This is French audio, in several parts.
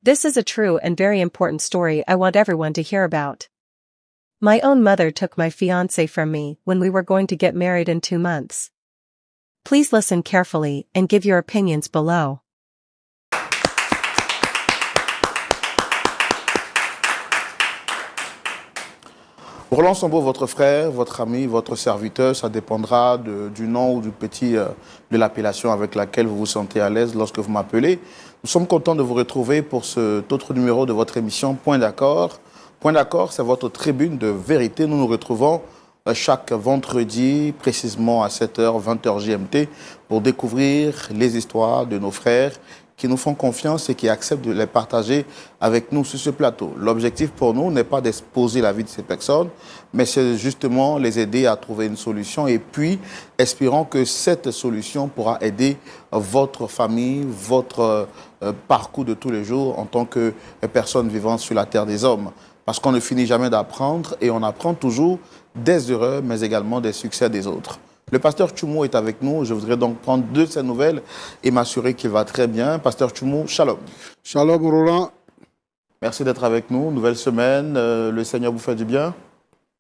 This is a true and very important story I want everyone to hear about. My own mother took my fiancé from me when we were going to get married in 2 months. Please listen carefully and give your opinions below. Roland Sambo, votre frère, votre ami, votre serviteur, ça dépendra du nom ou du petit de l'appellation avec laquelle vous vous sentez à l'aise lorsque vous m'appelez. Nous sommes contents de vous retrouver pour cet autre numéro de votre émission Point d'accord. Point d'accord, c'est votre tribune de vérité. Nous nous retrouvons chaque vendredi, précisément à 7h, 20h GMT, pour découvrir les histoires de nos frères qui nous font confiance et qui acceptent de les partager avec nous sur ce plateau. L'objectif pour nous n'est pas d'exposer la vie de ces personnes, mais c'est justement les aider à trouver une solution et puis espérons que cette solution pourra aider votre famille, votre parcours de tous les jours en tant que personne vivant sur la terre des hommes. Parce qu'on ne finit jamais d'apprendre et on apprend toujours des erreurs, mais également des succès des autres. Le pasteur Tchoumou est avec nous. Je voudrais donc prendre de ses nouvelles et m'assurer qu'il va très bien. Pasteur Tchoumou, shalom. Shalom, Roland. Merci d'être avec nous. Nouvelle semaine. Le Seigneur vous fait du bien.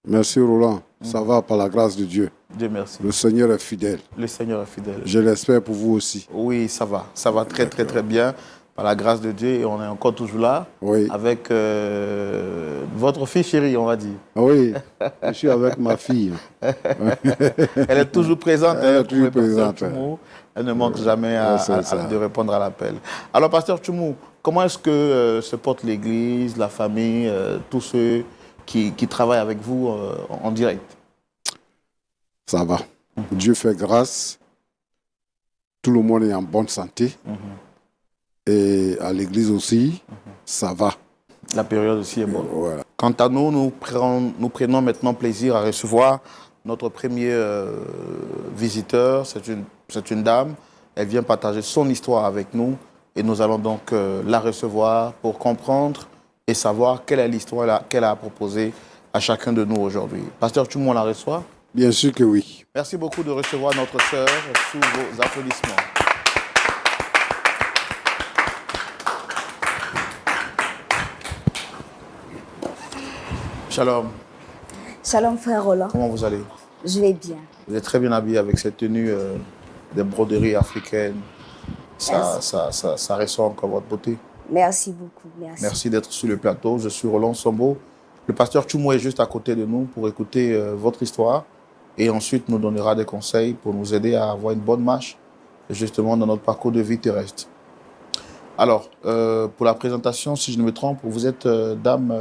Merci, Roland. Ça va par la grâce de Dieu. Dieu merci. Le Seigneur est fidèle. Le Seigneur est fidèle. Je l'espère pour vous aussi. Oui, ça va. Ça va très, très, très bien. Par la grâce de Dieu, et on est encore toujours là, oui, avec votre fille chérie, on va dire. Oui, je suis avec ma fille. Elle est toujours présente. Elle est toujours présente. Elle ne manque jamais de répondre à l'appel. Alors, pasteur Tchoumou, comment est-ce que se porte l'Église, la famille, tous ceux qui travaillent avec vous en direct? Ça va. Dieu fait grâce. Tout le monde est en bonne santé. Et à l'église aussi, ça va. La période aussi est bonne. Voilà. Quant à nous, nous prenons maintenant plaisir à recevoir notre premier visiteur. C'est une dame. Elle vient partager son histoire avec nous. Et nous allons donc la recevoir pour comprendre et savoir quelle est l'histoire qu'elle a à proposer à chacun de nous aujourd'hui. Pasteur Tchoumou, on la reçoit? Bien sûr que oui. Merci beaucoup de recevoir notre sœur sous vos applaudissements. Shalom. Shalom frère Roland. Comment vous allez? Je vais bien. Vous êtes très bien habillé avec cette tenue de broderie africaine. Ça ressort encore votre beauté. Merci beaucoup. Merci. Merci d'être sur le plateau. Je suis Roland Sambo. Le pasteur Tchoumou est juste à côté de nous pour écouter votre histoire et ensuite nous donnera des conseils pour nous aider à avoir une bonne marche justement dans notre parcours de vie terrestre. Alors, pour la présentation, si je ne me trompe, vous êtes dame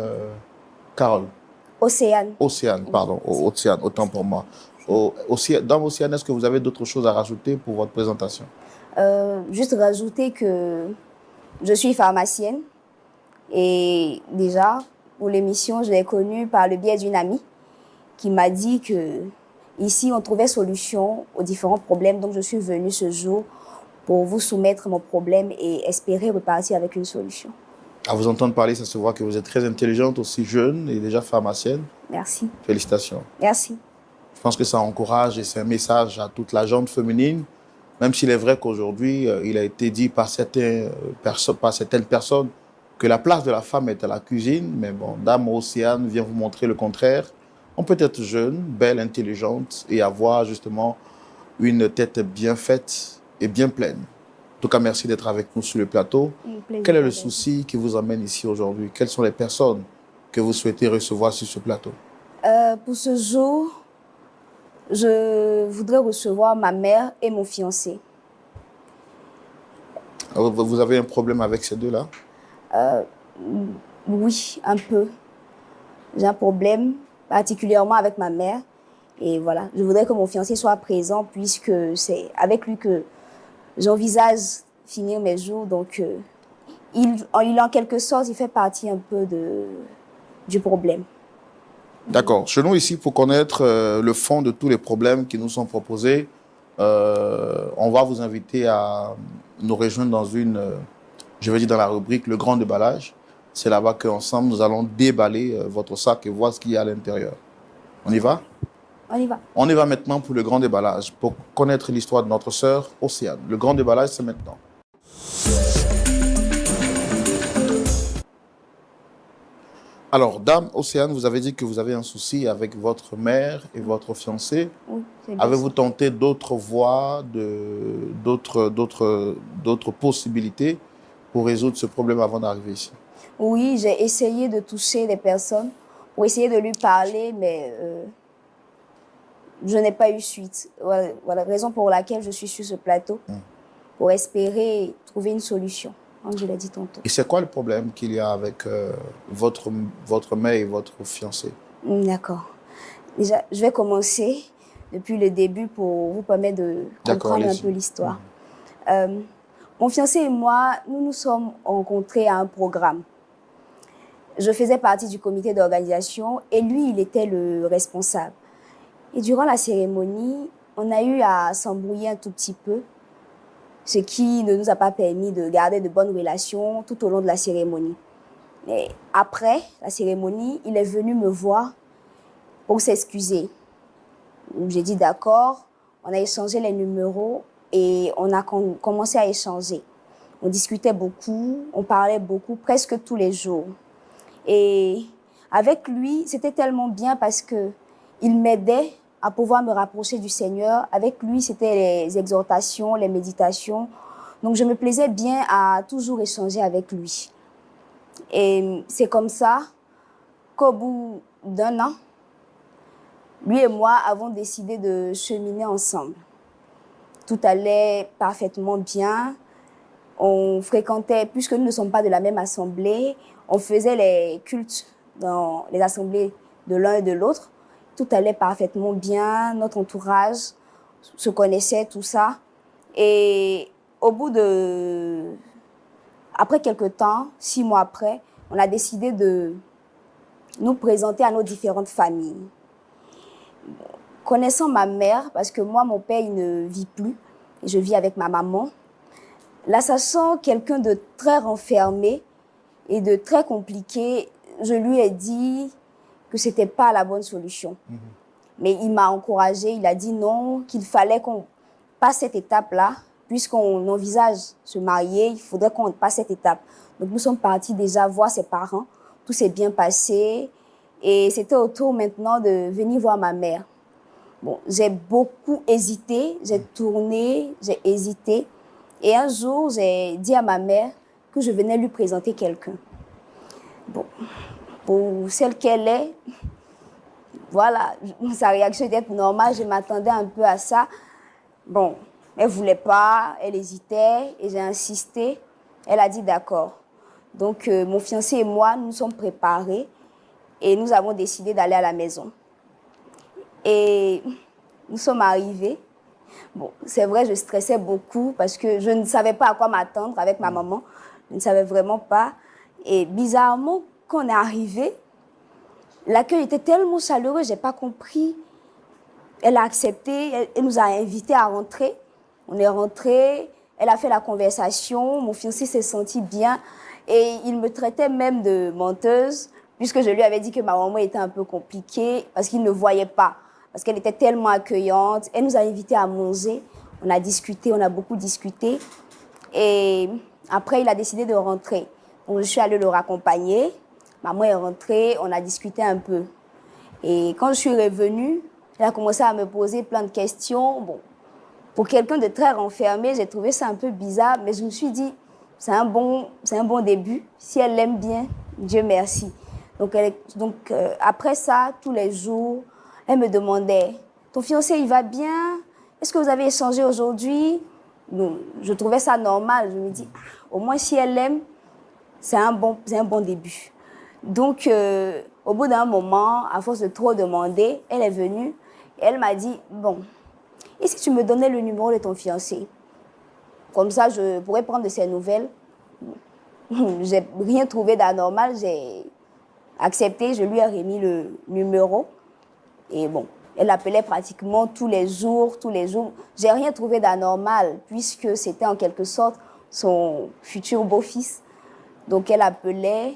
Carole. Océane. Océane, pardon. Océane, autant pour moi. Dans Océane, est-ce que vous avez d'autres choses à rajouter pour votre présentation? Juste rajouter que je suis pharmacienne. Et déjà, pour l'émission, je l'ai connue par le biais d'une amie qui m'a dit que ici, on trouvait solution aux différents problèmes. Donc, je suis venue ce jour pour vous soumettre mon problème et espérer repartir avec une solution. À vous entendre parler, ça se voit que vous êtes très intelligente, aussi jeune et déjà pharmacienne. Merci. Félicitations. Merci. Je pense que ça encourage et c'est un message à toute la gente féminine, même s'il est vrai qu'aujourd'hui, il a été dit par certaines personnes que la place de la femme est à la cuisine. Mais bon, Dame Océane vient vous montrer le contraire. On peut être jeune, belle, intelligente et avoir justement une tête bien faite et bien pleine. En tout cas, merci d'être avec nous sur le plateau. Quel est le souci qui vous amène ici aujourd'hui? Quelles sont les personnes que vous souhaitez recevoir sur ce plateau? Pour ce jour, je voudrais recevoir ma mère et mon fiancé. Vous avez un problème avec ces deux-là? Oui, un peu. J'ai un problème, particulièrement avec ma mère. Et voilà, je voudrais que mon fiancé soit présent puisque c'est avec lui que j'envisage finir mes jours, donc il en quelque sorte, il fait partie un peu du problème. D'accord. Chez nous ici, pour connaître le fond de tous les problèmes qui nous sont proposés, on va vous inviter à nous rejoindre dans dans la rubrique Le Grand Déballage. C'est là-bas qu'ensemble, nous allons déballer votre sac et voir ce qu'il y a à l'intérieur. On y va? On y va. On y va maintenant pour le grand déballage, pour connaître l'histoire de notre sœur Océane. Le grand déballage, c'est maintenant. Alors, Dame Océane, vous avez dit que vous avez un souci avec votre mère et votre fiancé. Oui, c'est bien Avez-vous ça. tenté d'autres voies, d'autres possibilités pour résoudre ce problème avant d'arriver ici? Oui, j'ai essayé de toucher des personnes pour essayer de lui parler, mais je n'ai pas eu suite. Voilà la raison pour laquelle je suis sur ce plateau, pour espérer trouver une solution, comme je l'ai dit tantôt. Et c'est quoi le problème qu'il y a avec votre mère et votre fiancé? D'accord. Déjà, je vais commencer depuis le début pour vous permettre de D'accord, comprendre un allez-y. peu l'histoire. Mon fiancé et moi, nous nous sommes rencontrés à un programme. Je faisais partie du comité d'organisation et lui, il était le responsable. Et durant la cérémonie, on a eu à s'embrouiller un tout petit peu, ce qui ne nous a pas permis de garder de bonnes relations tout au long de la cérémonie. Et après la cérémonie, il est venu me voir pour s'excuser. J'ai dit d'accord, on a échangé les numéros et on a commencé à échanger. On discutait beaucoup, on parlait beaucoup, presque tous les jours. Et avec lui, c'était tellement bien parce que il m'aidait à pouvoir me rapprocher du Seigneur. Avec lui, c'était les exhortations, les méditations. Donc, je me plaisais bien à toujours échanger avec lui. Et c'est comme ça qu'au bout d'un an, lui et moi avons décidé de cheminer ensemble. Tout allait parfaitement bien. On fréquentait, puisque nous ne sommes pas de la même assemblée, on faisait les cultes dans les assemblées de l'un et de l'autre. Tout allait parfaitement bien, notre entourage se connaissait, tout ça. Et après quelques temps, 6 mois après, on a décidé de nous présenter à nos différentes familles. Connaissant ma mère, parce que moi, mon père, il ne vit plus, et je vis avec ma maman. Là, sachant quelqu'un de très renfermé et de très compliqué, je lui ai dit que ce n'était pas la bonne solution. Mais il m'a encouragée, il a dit non, qu'il fallait qu'on passe cette étape-là, puisqu'on envisage se marier, il faudrait qu'on passe cette étape. Donc nous sommes partis déjà voir ses parents, tout s'est bien passé, et c'était au tour maintenant de venir voir ma mère. Bon, j'ai beaucoup hésité, j'ai tourné, j'ai hésité. Et un jour, j'ai dit à ma mère que je venais lui présenter quelqu'un. Bon, pour celle qu'elle est, voilà, sa réaction était normale, je m'attendais un peu à ça. Bon, elle ne voulait pas, elle hésitait et j'ai insisté. Elle a dit d'accord. Donc, mon fiancé et moi, nous sommes préparés et nous avons décidé d'aller à la maison. Et nous sommes arrivés. Bon, c'est vrai, je stressais beaucoup parce que je ne savais pas à quoi m'attendre avec ma maman. Je ne savais vraiment pas. Et bizarrement, quand on est arrivé, l'accueil était tellement chaleureux, je n'ai pas compris. Elle a accepté, elle nous a invités à rentrer. On est rentrés, elle a fait la conversation, mon fiancé s'est senti bien et il me traitait même de menteuse puisque je lui avais dit que ma maman était un peu compliquée parce qu'il ne voyait pas, parce qu'elle était tellement accueillante. Elle nous a invités à manger, on a discuté, on a beaucoup discuté et après il a décidé de rentrer. Donc je suis allée le raccompagner, maman est rentrée, on a discuté un peu. Et quand je suis revenue, elle a commencé à me poser plein de questions. Bon, pour quelqu'un de très renfermé, j'ai trouvé ça un peu bizarre, mais je me suis dit, c'est un bon début. Si elle l'aime bien, Dieu merci. Donc, après ça, tous les jours, elle me demandait, ton fiancé, il va bien? Est-ce que vous avez échangé aujourd'hui? Je trouvais ça normal. Je me dis, au moins si elle l'aime, c'est un bon début. Donc, au bout d'un moment, à force de trop demander, elle est venue et elle m'a dit, bon, et si tu me donnais le numéro de ton fiancé? Comme ça, je pourrais prendre de ses nouvelles. J'ai rien trouvé d'anormal, j'ai accepté, je lui ai remis le numéro. Et bon, elle appelait pratiquement tous les jours, tous les jours. J'ai rien trouvé d'anormal puisque c'était en quelque sorte son futur beau-fils. Donc elle appelait,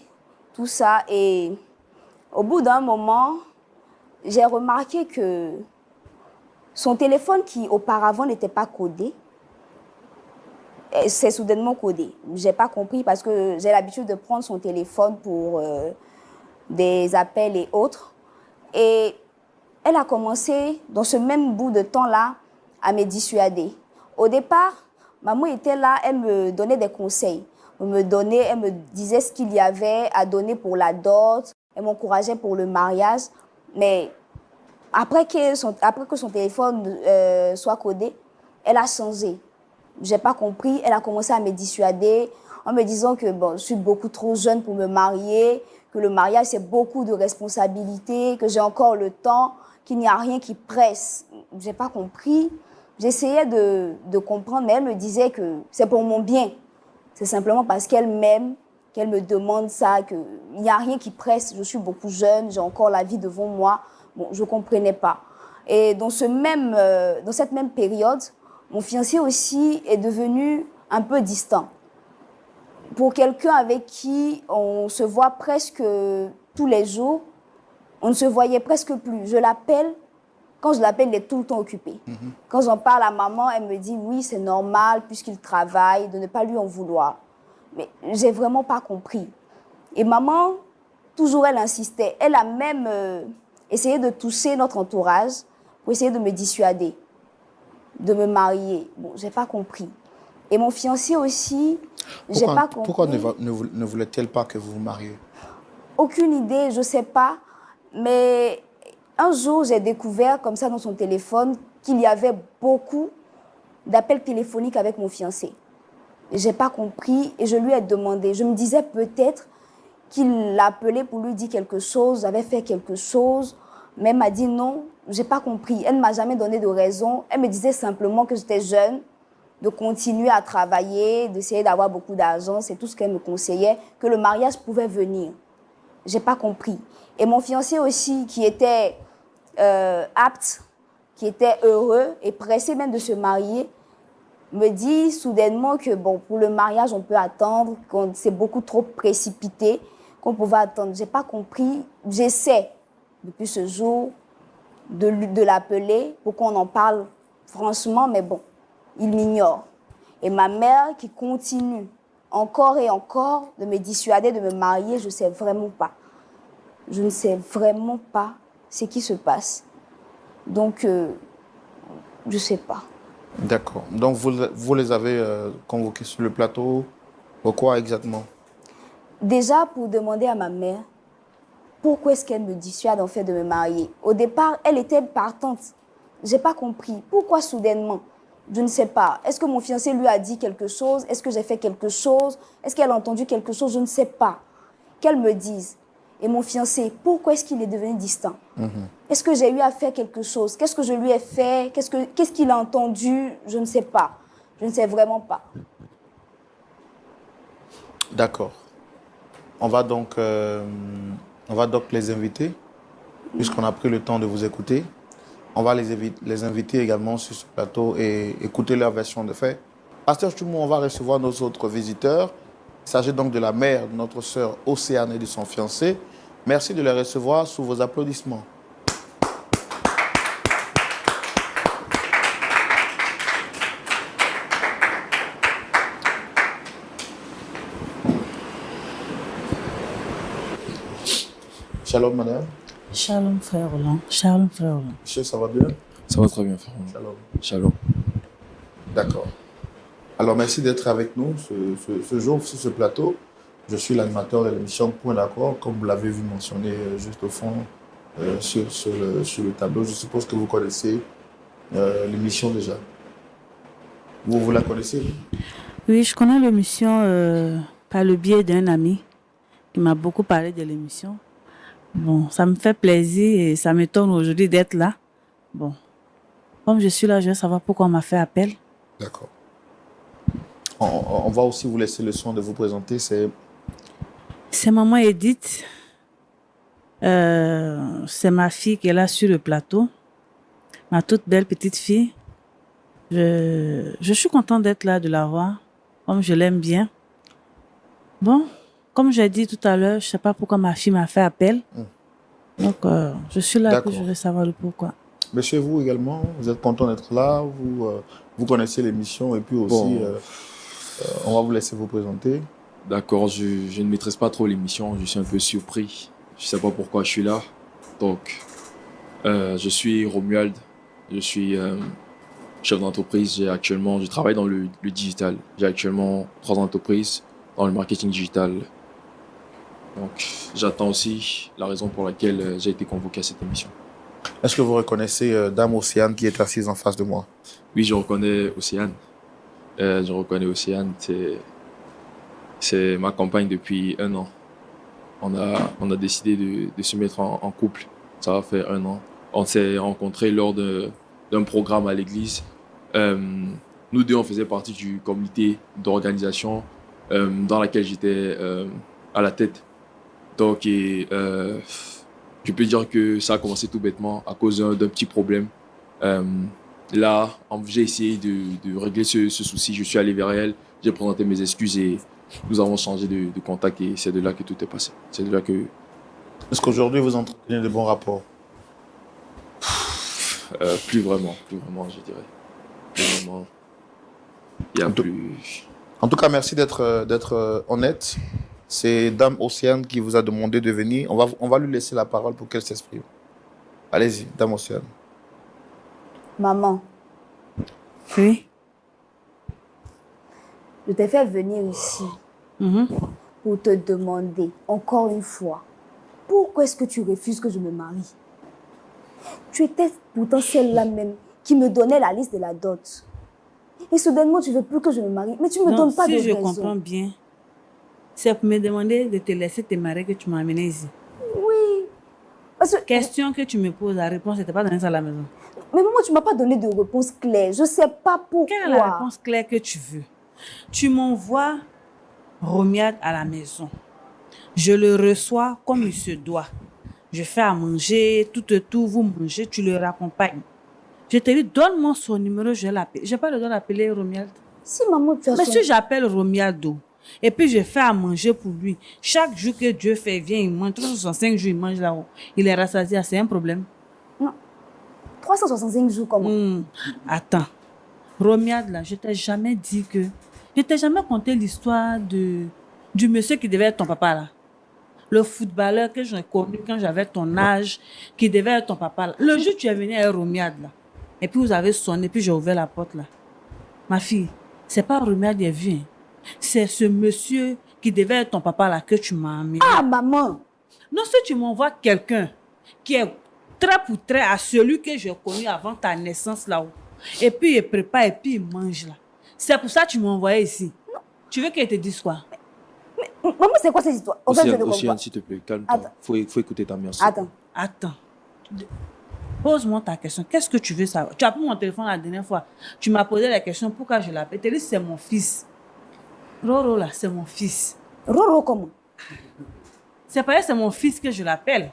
tout ça. Et au bout d'un moment, j'ai remarqué que son téléphone qui auparavant n'était pas codé, c'est soudainement codé. Je n'ai pas compris parce que j'ai l'habitude de prendre son téléphone pour des appels et autres. Et elle a commencé, dans ce même bout de temps-là, à me dissuader. Au départ, maman était là, elle me donnait des conseils. Elle me disait ce qu'il y avait à donner pour la dot. Elle m'encourageait pour le mariage. Mais après que son téléphone soit codé, elle a changé. Je n'ai pas compris. Elle a commencé à me dissuader en me disant que bon, je suis beaucoup trop jeune pour me marier, que le mariage, c'est beaucoup de responsabilités, que j'ai encore le temps, qu'il n'y a rien qui presse. Je n'ai pas compris. J'essayais de comprendre, mais elle me disait que c'est pour mon bien. C'est simplement parce qu'elle m'aime, qu'elle me demande ça, qu'il n'y a rien qui presse. Je suis beaucoup jeune, j'ai encore la vie devant moi. Bon, je ne comprenais pas. Et dans cette même période, mon fiancé aussi est devenu un peu distant. Pour quelqu'un avec qui on se voit presque tous les jours, on ne se voyait presque plus. Je l'appelle, quand je l'appelle, il est tout le temps occupé. Quand j'en parle à maman, elle me dit oui, c'est normal puisqu'il travaille, de ne pas lui en vouloir. Mais j'ai vraiment pas compris. Et maman, toujours elle insistait. Elle a même essayé de toucher notre entourage pour essayer de me dissuader, de me marier. Bon, j'ai pas compris. Et mon fiancé aussi, j'ai pas compris. Pourquoi ne voulait-elle pas que vous vous mariez? Aucune idée, je sais pas. Mais un jour, j'ai découvert comme ça dans son téléphone qu'il y avait beaucoup d'appels téléphoniques avec mon fiancé. J'ai pas compris et je lui ai demandé. Je me disais peut-être qu'il l'appelait pour lui dire quelque chose, avait fait quelque chose. Mais elle m'a dit non, j'ai pas compris. Elle ne m'a jamais donné de raison. Elle me disait simplement que j'étais jeune, de continuer à travailler, d'essayer d'avoir beaucoup d'argent. C'est tout ce qu'elle me conseillait, que le mariage pouvait venir. J'ai pas compris. Et mon fiancé aussi, qui était apte, qui était heureux et pressé même de se marier, me dit soudainement que bon, pour le mariage, on peut attendre, qu'on c'est beaucoup trop précipité, qu'on pouvait attendre. J'ai pas compris. J'essaie, depuis ce jour, de l'appeler pour qu'on en parle franchement, mais bon, il m'ignore. Et ma mère qui continue encore et encore de me dissuader de me marier, je ne sais vraiment pas. Je ne sais vraiment pas ce qui se passe. Donc, je ne sais pas. D'accord. Donc, vous les avez convoqués sur le plateau. Pourquoi exactement? Déjà, pour demander à ma mère pourquoi est-ce qu'elle me dissuade en fait de me marier. Au départ, elle était partante. Je n'ai pas compris. Pourquoi soudainement? Je ne sais pas. Est-ce que mon fiancé lui a dit quelque chose? Est-ce que j'ai fait quelque chose? Est-ce qu'elle a entendu quelque chose? Je ne sais pas. Qu'elle me dise. Et mon fiancé, pourquoi est-ce qu'il est devenu distant? Est-ce que j'ai eu à faire quelque chose? Qu'est-ce que je lui ai fait? Qu'est-ce qu'il a entendu? Je ne sais pas. Je ne sais vraiment pas. D'accord. On va donc les inviter, puisqu'on a pris le temps de vous écouter. On va les inviter également sur ce plateau et écouter leur version de fait. Pasteur Choumou, on va recevoir nos autres visiteurs. Il s'agit donc de la mère de notre sœur Océane et de son fiancé. Merci de les recevoir sous vos applaudissements. Shalom, madame. Shalom, frère Roland. Shalom, frère Roland. Monsieur, ça va bien? Ça va très bien, frère. Shalom. Shalom. D'accord. Alors, merci d'être avec nous ce jour sur ce plateau. Je suis l'animateur de l'émission Point d'accord, comme vous l'avez vu mentionner juste au fond sur le tableau. Je suppose que vous connaissez l'émission déjà. Vous la connaissez? Oui, je connais l'émission par le biais d'un ami qui m'a beaucoup parlé de l'émission. Bon, ça me fait plaisir et ça m'étonne aujourd'hui d'être là. Bon, comme je suis là, je veux savoir pourquoi on m'a fait appel. D'accord. On va aussi vous laisser le soin de vous présenter. C'est maman Edith. C'est ma fille qui est là sur le plateau. Ma toute belle petite fille. Je suis contente d'être là, de la voir. Comme je l'aime bien. Bon, comme j'ai dit tout à l'heure, je ne sais pas pourquoi ma fille m'a fait appel. Donc, je suis là et je veux savoir le pourquoi. Monsieur, vous également, vous êtes content d'être là. Vous connaissez l'émission et puis aussi, on va vous laisser vous présenter. D'accord, je ne maîtrise pas trop l'émission, je suis un peu surpris Je ne sais pas pourquoi je suis là. Donc, je suis Romuald. Je suis chef d'entreprise. Je travaille dans le digital. J'ai actuellement 3 entreprises dans le marketing digital. Donc, j'attends aussi la raison pour laquelle j'ai été convoqué à cette émission. Est-ce que vous reconnaissez Dame Océane qui est assise en face de moi? Oui, je reconnais Océane. C'est ma compagne depuis 1 an. On a décidé de se mettre en couple. Ça va faire 1 an. On s'est rencontrés lors d'un programme à l'église. Nous deux, on faisait partie du comité d'organisation dans laquelle j'étais à la tête. Donc, je peux dire que ça a commencé tout bêtement à cause d'un petit problème. Là, j'ai essayé de régler ce souci. Je suis allé vers elle, j'ai présenté mes excuses et nous avons changé de contact et c'est de là que tout est passé. C'est de là que... Est-ce qu'aujourd'hui vous entretenez de bons rapports? Plus vraiment, je dirais. Plus vraiment. Il y a plus... En tout cas, merci d'être honnête. C'est Dame Océane qui vous a demandé de venir. On va lui laisser la parole pour qu'elle s'exprime. Allez-y, Dame Océane. Maman. Oui. Je t'ai fait venir ici pour te demander, encore une fois, pourquoi est-ce que tu refuses que je me marie? Tu étais pourtant celle-là même qui me donnait la liste de la dot. Et soudainement, tu ne veux plus que je me marie. Mais tu ne me donnes pas de raison. Si je comprends bien, c'est pour me demander de te laisser te marier que tu m'as amené ici. Oui. Parce que... Question que tu me poses, la réponse n'était pas donnée à la maison. Mais maman, tu ne m'as pas donné de réponse claire. Je ne sais pas pourquoi. Quelle est la réponse claire que tu veux? Tu m'envoies Romuald à la maison. Je le reçois comme il se doit. Je fais à manger, tout, vous mangez, tu le raccompagnes. Je te dis, donne-moi son numéro, je l'appelle. Je n'ai pas le droit d'appeler Romuald. Si maman, tu as mais si j'appelle Romualdo, et puis je fais à manger pour lui, chaque jour que Dieu fait, il vient, il mange, 365 jours, il mange là-haut. Il est rassasié, c'est un problème. Non. 365 jours comment? Attends. Romuald, là, je ne t'ai jamais dit que... Je ne t'ai jamais conté l'histoire du monsieur qui devait être ton papa, là. Le footballeur que j'ai connu quand j'avais ton âge, qui devait être ton papa, là. Le jour où tu es venu à Romuald, là, et puis vous avez sonné, puis j'ai ouvert la porte, là. Ma fille, c'est pas Romuald qui est vu, hein. C'est ce monsieur qui devait être ton papa, là, que tu m'as amené. Ah, maman! Non, si tu m'envoies quelqu'un qui est trait pour trait à celui que j'ai connu avant ta naissance, là-haut, et puis il prépare, et puis il mange, là. C'est pour ça que tu m'as envoyé ici. Non. Tu veux qu'elle te dise quoi? Mais maman, c'est quoi cette histoire? Océane, s'il te plaît, calme-toi. Faut écouter ta mère. Attends. Pose-moi ta question. Qu'est-ce que tu veux savoir? Tu as pris mon téléphone la dernière fois. Tu m'as posé la question pourquoi je l'appelle. Tu as dit c'est mon fils. Roro, là, c'est mon fils. Roro, comment? C'est pas c'est mon fils que je l'appelle.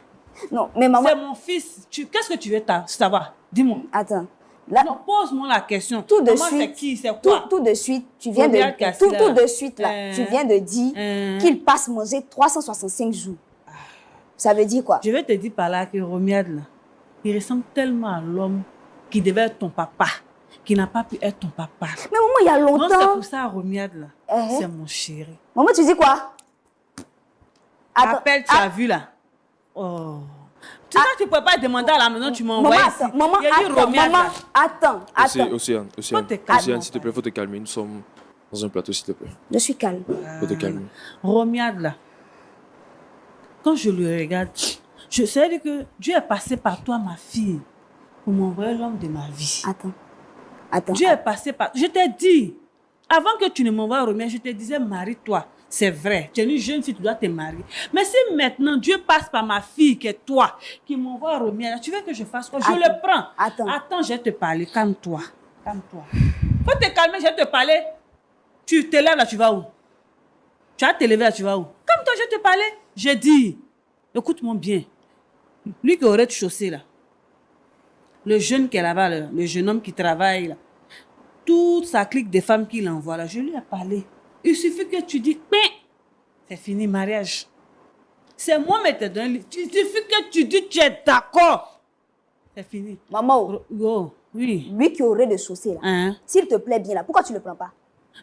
Non, mais maman... C'est mon fils. Qu'est-ce que tu veux savoir? Dis-moi. Attends. Là, non, pose-moi la question. Tout de Maman, suite. C'est qui? C'est quoi? Tout de suite, tu viens tout de suite, là, tu viens de dire qu'il passe manger 365 jours. Ça veut dire quoi? Je vais te dire par là que Romuald, là, il ressemble tellement à l'homme qui devait être ton papa, qui n'a pas pu être ton papa. Mais maman, il y a longtemps... Non, c'est pour ça, Romuald, là, c'est mon chéri. Maman, tu dis quoi? Appelle, tu as vu, là. Oh... Tu sais, tu ne peux pas demander à la maison, tu m'as envoyé ici. Maman, attends. Océane, s'il te plaît, faut te calmer. Nous sommes dans un plateau, s'il te plaît. Je suis calme. Faut te calmer. Romuald, là, quand je le regarde, je sais que Dieu est passé par toi, ma fille, pour m'envoyer l'homme de ma vie. Attends. Dieu est passé par... Je t'ai dit, avant que tu ne m'envoies Romuald, je te disais, marie-toi. C'est vrai, tu es une jeune fille, tu dois te marier. Mais si maintenant Dieu passe par ma fille, qui est toi, qui m'envoie Romuald, tu veux que je fasse quoi? Je le prends. Attends, je vais te parler. Calme-toi. Faut te calmer, je vais te parler. Tu te lèves là, tu vas où? Tu vas te lever là, tu vas où? Calme-toi, je vais te parler. J'ai dit, écoute-moi bien. Lui qui aurait chaussé là, le jeune qui est là-bas, le jeune homme qui travaille là, toute sa clique de femmes qu'il envoie là, je lui ai parlé. Il suffit que tu dis, c'est fini, mariage. C'est moi qui te donne. Il suffit que tu dis, tu es d'accord. C'est fini. Maman, oui. Lui qui aurait de chaussées là, s'il te plaît bien là, pourquoi tu ne le prends pas?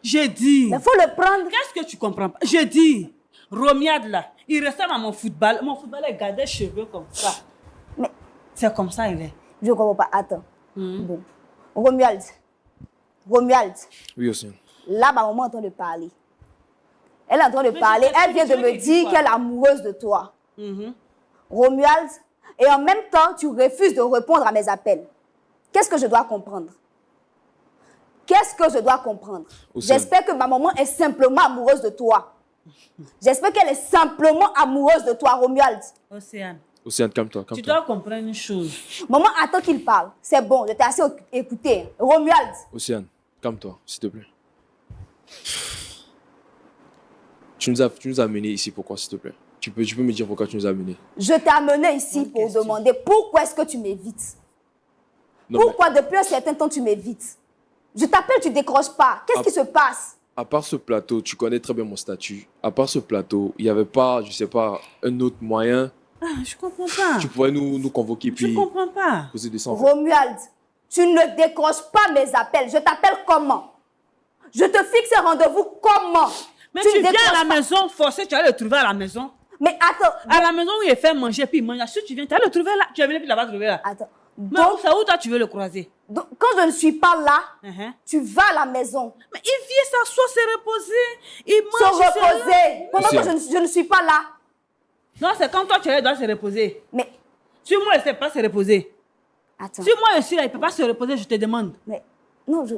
J'ai dit. Il faut le prendre. Qu'est-ce que tu comprends pas? J'ai dit, Romuald là, Il ressemble à mon football. Mon football est gardé cheveux comme ça. Mais c'est comme ça, il est. je ne comprends pas. Attends. Bon. Romuald. Oui, Océane. Là, ma maman est en train de parler. Elle est en train de parler. Elle vient de me dire qu'elle est amoureuse de toi. Romuald. Et en même temps, tu refuses de répondre à mes appels. Qu'est-ce que je dois comprendre? Qu'est-ce que je dois comprendre? J'espère que ma maman est simplement amoureuse de toi. J'espère qu'elle est simplement amoureuse de toi, Romuald. Océane, calme-toi. Tu dois comprendre une chose. Maman attends qu'il parle. C'est bon, je t'ai assez écouté. Romuald. Océane, calme-toi, s'il te plaît. Tu nous as amenés ici, pourquoi, s'il te plaît? Tu peux me dire pourquoi tu nous as amenés? Je t'ai amené ici pour demander pourquoi est-ce que tu m'évites? Pourquoi depuis un certain temps tu m'évites? Je t'appelle, tu décroches pas. Qu'est-ce qui se passe? À part ce plateau, tu connais très bien mon statut. À part ce plateau, il n'y avait pas, je sais pas, un autre moyen. Ah, je comprends pas. Tu pourrais nous convoquer puis... Je comprends pas. Poser des sons. Romuald, tu ne décroches pas mes appels. Je t'appelle comment? Je te fixe un rendez-vous comment? Mais tu viens à la maison forcé, tu vas le trouver à la maison. Mais attends. À la maison où il fait manger, puis il mange. Si tu viens, tu vas le trouver là. Tu vas venir, puis là-bas trouver là. Attends. Donc, c'est où toi tu veux le croiser? Donc, quand je ne suis pas là, tu vas à la maison. Mais il vient s'asseoir, se reposer. Il mange. Se reposer. Pendant que je ne suis pas là. Non, c'est quand toi tu dois se reposer. Mais. Si moi, il ne sait pas se reposer. Attends. Si moi, je suis là, il ne peut pas se reposer, je te demande. Mais. Non, je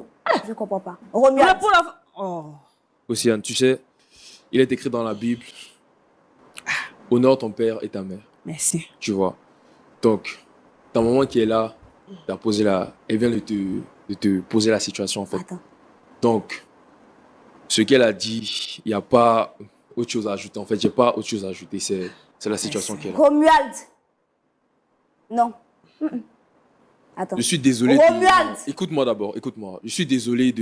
ne comprends pas. Romuald. Océane, tu sais, il est écrit dans la Bible. Honore ton père et ta mère. Merci. Tu vois. Donc, ta maman qui est là, elle vient de te poser la situation en fait. Attends. Donc, ce qu'elle a dit, il n'y a pas autre chose à ajouter. En fait, j'ai pas autre chose à ajouter. C'est la situation qu'elle a. Romuald. Non. Attends. Je suis désolé. Romuald. Écoute-moi d'abord, écoute-moi. Je suis désolé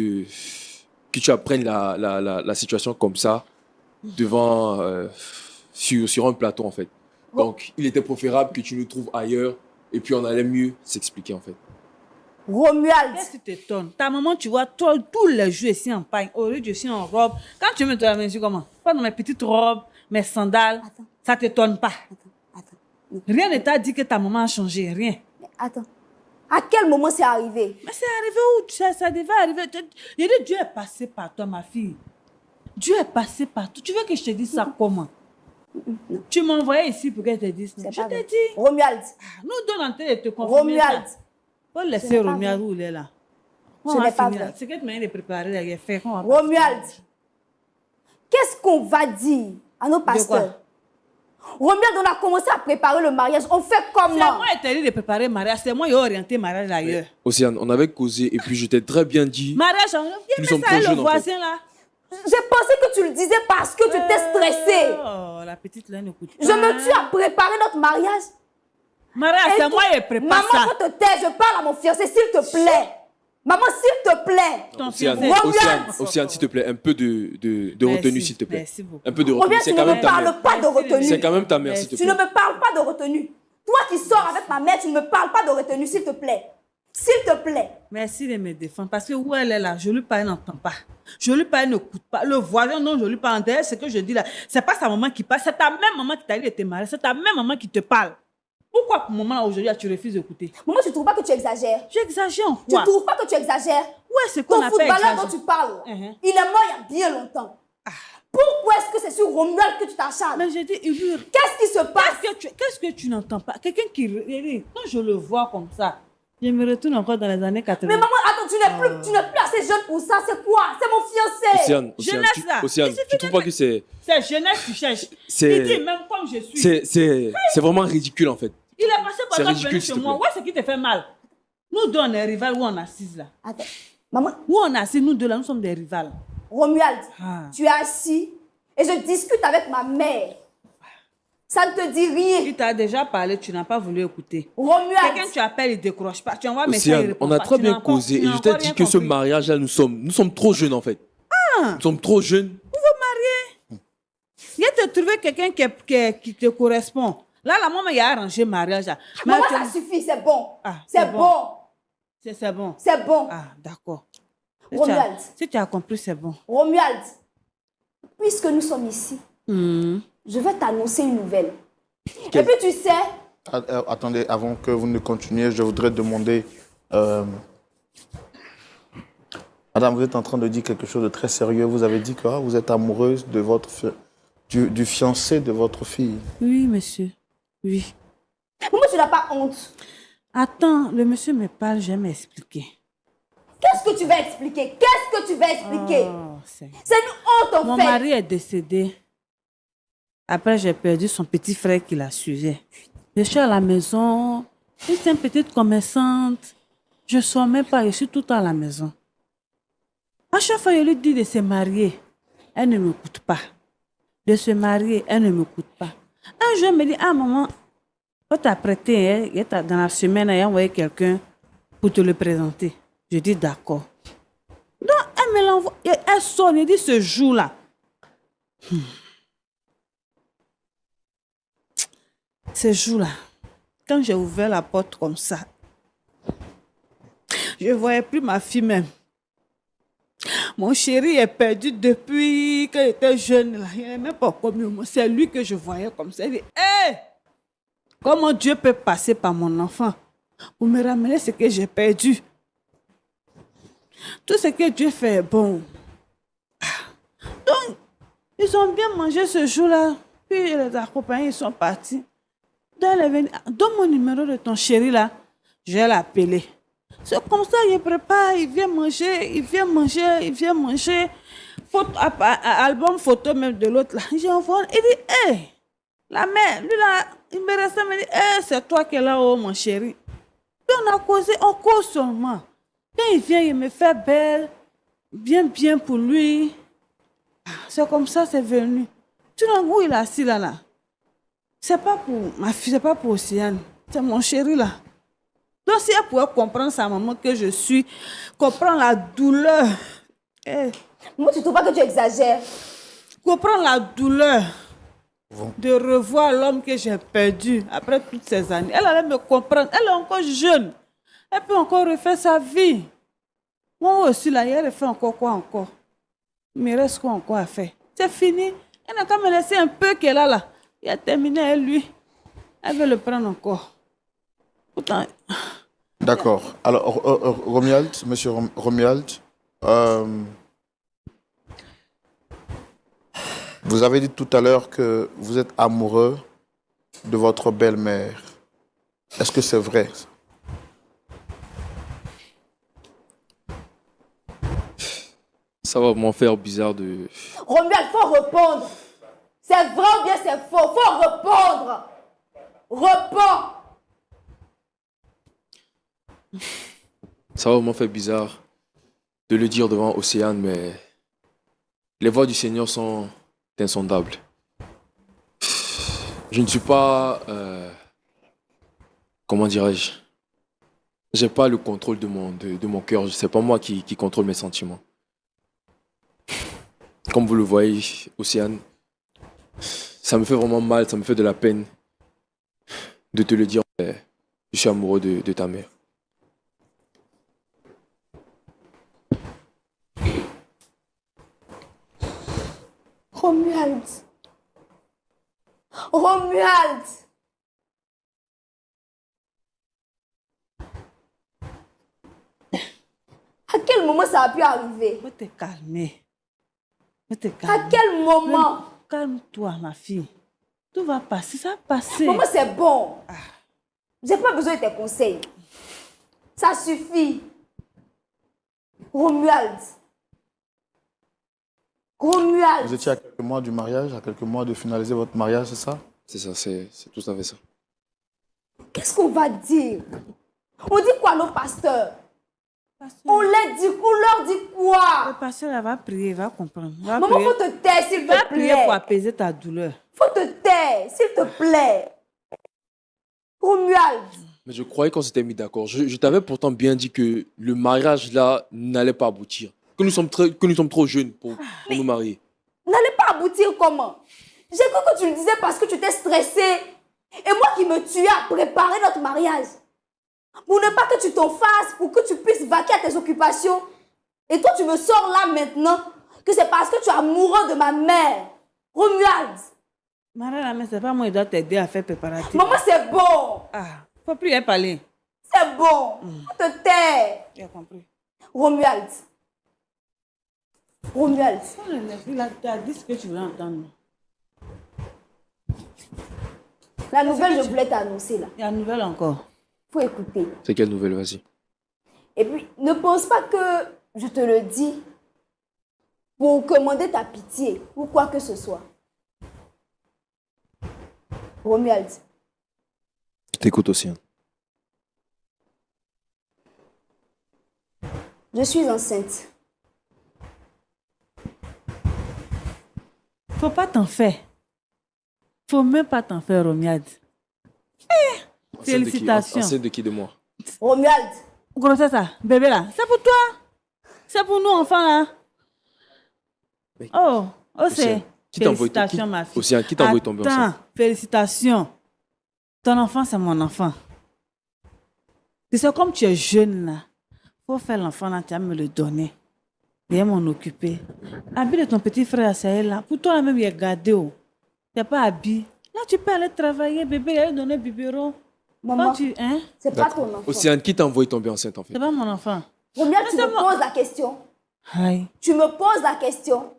que tu apprennes la situation comme ça devant sur un plateau en fait. Donc, il était préférable que tu nous trouves ailleurs et puis on allait mieux s'expliquer en fait. Romuald. Qu'est-ce qui t'étonne? Ta maman, tu vois, toi, tous les jours ici en pagne, au lieu de ici en robe. Quand tu me donnes mes yeux comment? Pas dans mes petites robes, mes sandales. Attends. Ça t'étonne pas. Attends. Rien ne t'a dit que ta maman a changé, rien. Mais attends. À quel moment c'est arrivé? Mais c'est arrivé où? Ça devait arriver. Il dit, Dieu est passé par toi, ma fille. Dieu est passé par toi. Tu veux que je te dise ça comment? Non. Tu m'as envoyé ici pour que je te dise. Je t'ai dit. Romuald. Nous donnons en train de te confirmer. Romuald. Faut laisser Romuald où il est là. Ce n'est pas vrai. C'est que tu m'as dit de préparer la guerre. Romuald. Qu'est-ce qu'on va dire à nos pasteurs? Romuald, on a commencé à préparer le mariage. On fait comment? C'est moi qui t'ai dit de préparer le mariage. C'est moi qui ai orienté le mariage ailleurs. Océane, on avait causé et puis je t'ai très bien dit. Mariage, nous sommes trop jeunes, le voisin là. J'ai pensé que tu le disais parce que tu t'es stressé. Oh, la petite là n'écoute pas. Je me tue à préparer notre mariage. Mariage, c'est moi qui prépare ça. Maman, faut te taire. Je parle à mon fiancé, s'il te plaît. Maman, s'il te plaît. Océane, s'il te plaît, un peu de retenue, s'il te plaît. Merci beaucoup. Un peu de retenue. C'est quand même ta mère. Pas de retenue. C'est quand même ta mère, s'il te plaît. Tu ne me parles pas de retenue. Toi qui sors avec ma mère, tu ne me parles pas de retenue, s'il te plaît. S'il te plaît. Merci de me défendre. Parce que où elle est là, je lui parle, elle n'entend pas. Je lui parle, elle n'écoute pas. Le voisin, non, je lui parle. D'ailleurs, ce que je dis là, c'est pas sa maman qui parle, c'est ta même maman qui t'a dit de te marier, c'est ta même maman qui te parle. Pourquoi pour moment aujourd'hui tu refuses d'écouter? Maman, tu ne trouves pas que tu exagères? J'exagère en quoi? Tu ne trouves pas que tu exagères? Ouais, c'est qu'on appelle exagérer. Ton footballeur dont tu parles, il est mort il y a bien longtemps. Pourquoi est-ce que c'est sur Romuald que tu t'acharnes? Mais j'ai dit, qu'est-ce qui se passe? Qu'est-ce que tu n'entends pas? Quelqu'un qui... Quand je le vois comme ça, je me retourne encore dans les années 80. Mais maman, attends, tu n'es plus assez jeune pour ça. C'est quoi? C'est mon fiancé. Océane, tu trouves pas que c'est... C'est jeunesse que tu cherches. Il dit même comme je suis. C'est vraiment ridicule en fait. Il est passé par là, ridicule, chez moi. Ouais, c'est qui te fait mal. Nous deux, on est rivales où on est assis là. Attends, maman. Où on est assis, nous deux là, nous sommes des rivales. Romuald, tu es assis et je discute avec ma mère. Ça ne te dit rien. Il t'a déjà parlé, tu n'as pas voulu écouter. Romuald. Quelqu'un tu appelles, il ne décroche pas. Tu envoies un message, il répond pas. On a très bien causé et je t'ai dit que ce mariage-là, nous sommes trop jeunes en fait. Nous sommes trop jeunes. Vous vous mariez. Il a te trouvé quelqu'un qui te correspond. Là, la maman, il a arrangé le mariage. Maman, ça suffit, c'est bon. C'est bon. C'est bon. C'est bon. Ah, d'accord. Romuald. Si tu as compris, c'est bon. Romuald, puisque nous sommes ici, je vais t'annoncer une nouvelle. Quel- Et puis tu sais, Attendez, avant que vous ne continuiez, je voudrais demander... Madame, vous êtes en train de dire quelque chose de très sérieux. Vous avez dit que vous êtes amoureuse de du fiancé de votre fille. Oui, monsieur. Oui. pourquoi tu n'as pas honte? Attends, le monsieur me parle, je vais m'expliquer. Qu'est-ce que tu vas expliquer? Qu'est-ce que tu vas expliquer? Oh, Seigneur. C'est une honte en Mon fait. mari est décédé. Après, j'ai perdu son petit frère qui la suivait. Je suis à la maison. Je suis une petite commerçante. Je ne sors même pas. Je suis tout le temps à la maison. À chaque fois, je lui dis de se marier. Elle ne m'écoute pas. De se marier, elle ne m'écoute pas. Un jour, elle me dit, ah maman, on t'a prêté, hein, dans la semaine, elle a envoyé quelqu'un pour te le présenter. Je dis d'accord. Donc, elle me l'envoie. Elle sonne, elle dit ce jour-là. Ce jour-là, quand j'ai ouvert la porte comme ça, je ne voyais plus ma fille même. Mon chéri est perdu depuis qu'il était jeune. Là. Il n'est même pas connu. C'est lui que je voyais comme ça. Il dit, hé! Comment Dieu peut passer par mon enfant pour me ramener ce que j'ai perdu? Tout ce que Dieu fait est bon. Donc, ils ont bien mangé ce jour-là. Puis les accompagnés, ils sont partis. Donc, elle est venue. Donne mon numéro de ton chéri là. Je vais l'appeler. C'est comme ça, il prépare, il vient manger, il vient manger. Album photo même de l'autre là. J'ai envoyé, il dit, hé, la mère, lui là, il me reste, il me dit, hé, c'est toi qui es là-haut, mon chéri. Puis on a causé, on cause seulement. Quand il vient, il me fait belle, bien pour lui. C'est comme ça, c'est venu. Tu vois où il est assis là. C'est pas pour ma fille, c'est pas pour Océane. C'est mon chéri là. Donc si elle pouvait comprendre sa maman que je suis, comprendre la douleur. Moi, tu trouves pas que tu exagères? Comprendre la douleur de revoir l'homme que j'ai perdu après toutes ces années. Elle allait me comprendre. Elle est encore jeune. Elle peut encore refaire sa vie. Moi aussi, là, elle refait encore quoi encore? Il me reste quoi encore à faire? C'est fini. Elle n'a qu'à me laisser un peu qu'elle a là. Il a terminé avec lui. Elle veut le prendre encore. Pourtant... D'accord. Alors, Romuald, monsieur Romuald, vous avez dit tout à l'heure que vous êtes amoureux de votre belle-mère. Est-ce que c'est vrai? Ça va m'en faire bizarre de... Romuald, faut répondre. C'est vrai ou bien c'est faux? Faut répondre. Réponds. Ça va m'en faire bizarre de le dire devant Océane, mais les voies du Seigneur sont insondables. Je ne suis pas... comment dirais-je? J'ai pas le contrôle de mon cœur. C'est pas moi qui contrôle mes sentiments. Comme vous le voyez, Océane, ça me fait vraiment mal, ça me fait de la peine de te le dire. Je suis amoureux de ta mère. Romuald. Romuald. À quel moment ça a pu arriver? Faut te calmer. Faut te À calmer. quel moment? Calme-toi, ma fille. Tout va passer, ça va passer. Maman, c'est bon. J'ai pas besoin de tes conseils. Ça suffit. Romuald. Romuald. Vous étiez à quelques mois du mariage, à quelques mois de finaliser votre mariage, c'est ça? C'est ça, c'est tout à fait ça. Qu'est-ce qu'on va dire? On dit quoi, nos pasteurs? On leur dit quoi? Le pasteur, elle va prier, il va comprendre. Il va Maman, prier. faut te taire, s'il Va te prier pour plaît. apaiser ta douleur. Faut te taire, s'il te plaît. Romuald. Mais je croyais qu'on s'était mis d'accord. Je t'avais pourtant bien dit que le mariage là n'allait pas aboutir. Que nous sommes trop jeunes pour nous marier. N'allez pas aboutir comment? J'ai cru que tu le disais parce que tu étais stressé. Et moi qui me tuais à préparer notre mariage. Pour ne pas que tu t'en fasses, pour que tu puisses vaquer à tes occupations. Et toi, tu me sors là maintenant que c'est parce que tu es amoureux de ma mère. Romuald. Marie, mais c'est pas moi qui dois t'aider à faire préparatif. Maman, c'est bon. Ah, faut plus y parler. C'est bon. On te tait. J'ai compris. Romuald. Romuald. Il a dit ce que tu voulais entendre. La nouvelle, je voulais t'annoncer là. Il y a une nouvelle encore. Faut écouter. C'est quelle nouvelle, vas-y. Et puis, ne pense pas que je te le dis pour commander ta pitié ou quoi que ce soit. Romuald, Je t'écoute aussi. Hein. je suis enceinte. Faut pas t'en faire. Faut même pas t'en faire, Romuald. Félicitations. Enceinte de qui, de moi? Romuald, Comment c'est ça, bébé là? C'est pour toi. C'est pour nous, enfants là. Mais- Oh, c'est. Océane, qui t'a envoyé Félicitations, ma fille. Océane, qui t'a envoyé tomber Attends, enceinte? félicitations. Ton enfant, c'est mon enfant. C'est comme tu es jeune là. Faut faire l'enfant là, tu vas me le donner. Viens m'en occuper. Habille de ton petit frère, c'est là. Pour toi, même, il est gardé. Oh. Tu n'es pas habillé. Là, tu peux aller travailler, bébé, aller donner biberon. maman, Hein? c'est pas ton enfant. Océane, qui t'a envoyé tomber enceinte en fait? C'est pas mon enfant. Romuald, tu me Laisse-moi. poses la question. Aïe. Tu me poses la question.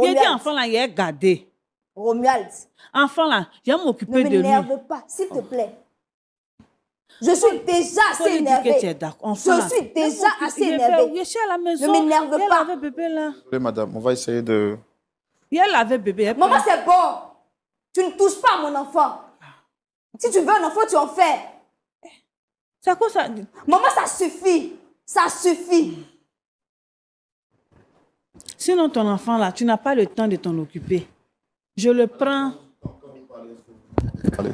Il a dit enfant là, il est gardé. Romuald, Enfant là, je vais ne m'occuper de lui. m'énerve pas, s'il te plaît. Je suis déjà Faut assez lui dire que tu es énervée. d'accord. Enfant, là. Je suis déjà assez Il est énervée. chez la maison. Ne m'énerve Il pas. avait bébé là. Oui, madame, on va essayer de... Il avait bébé. Elle Maman, prend- c'est bon. Tu ne touches pas à mon enfant. Si tu veux un enfant, tu en fais. C'est quoi ça? Maman, ça suffit. Ça suffit. Sinon, ton enfant là, tu n'as pas le temps de t'en occuper. Je le prends. Allez.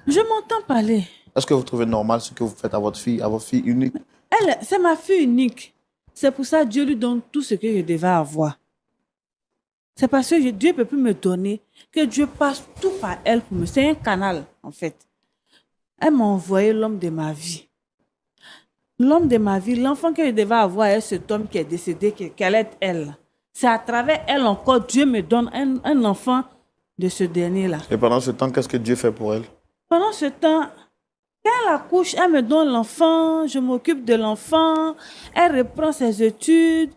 Je m'entends parler. Est-ce que vous trouvez normal ce que vous faites à votre fille unique? Elle, c'est ma fille unique. C'est pour ça que Dieu lui donne tout ce que je devais avoir. C'est parce que Dieu ne peut plus me donner que Dieu passe tout par elle pour me. C'est un canal, en fait. Elle m'a envoyé l'homme de ma vie. L'homme de ma vie, l'enfant que je devais avoir est cet homme qui est décédé, qu'elle est elle. C'est à travers elle encore, Dieu me donne un enfant de ce dernier-là. Et pendant ce temps, qu'est-ce que Dieu fait pour elle? Pendant ce temps, quand elle accouche, elle me donne l'enfant, je m'occupe de l'enfant, elle reprend ses études.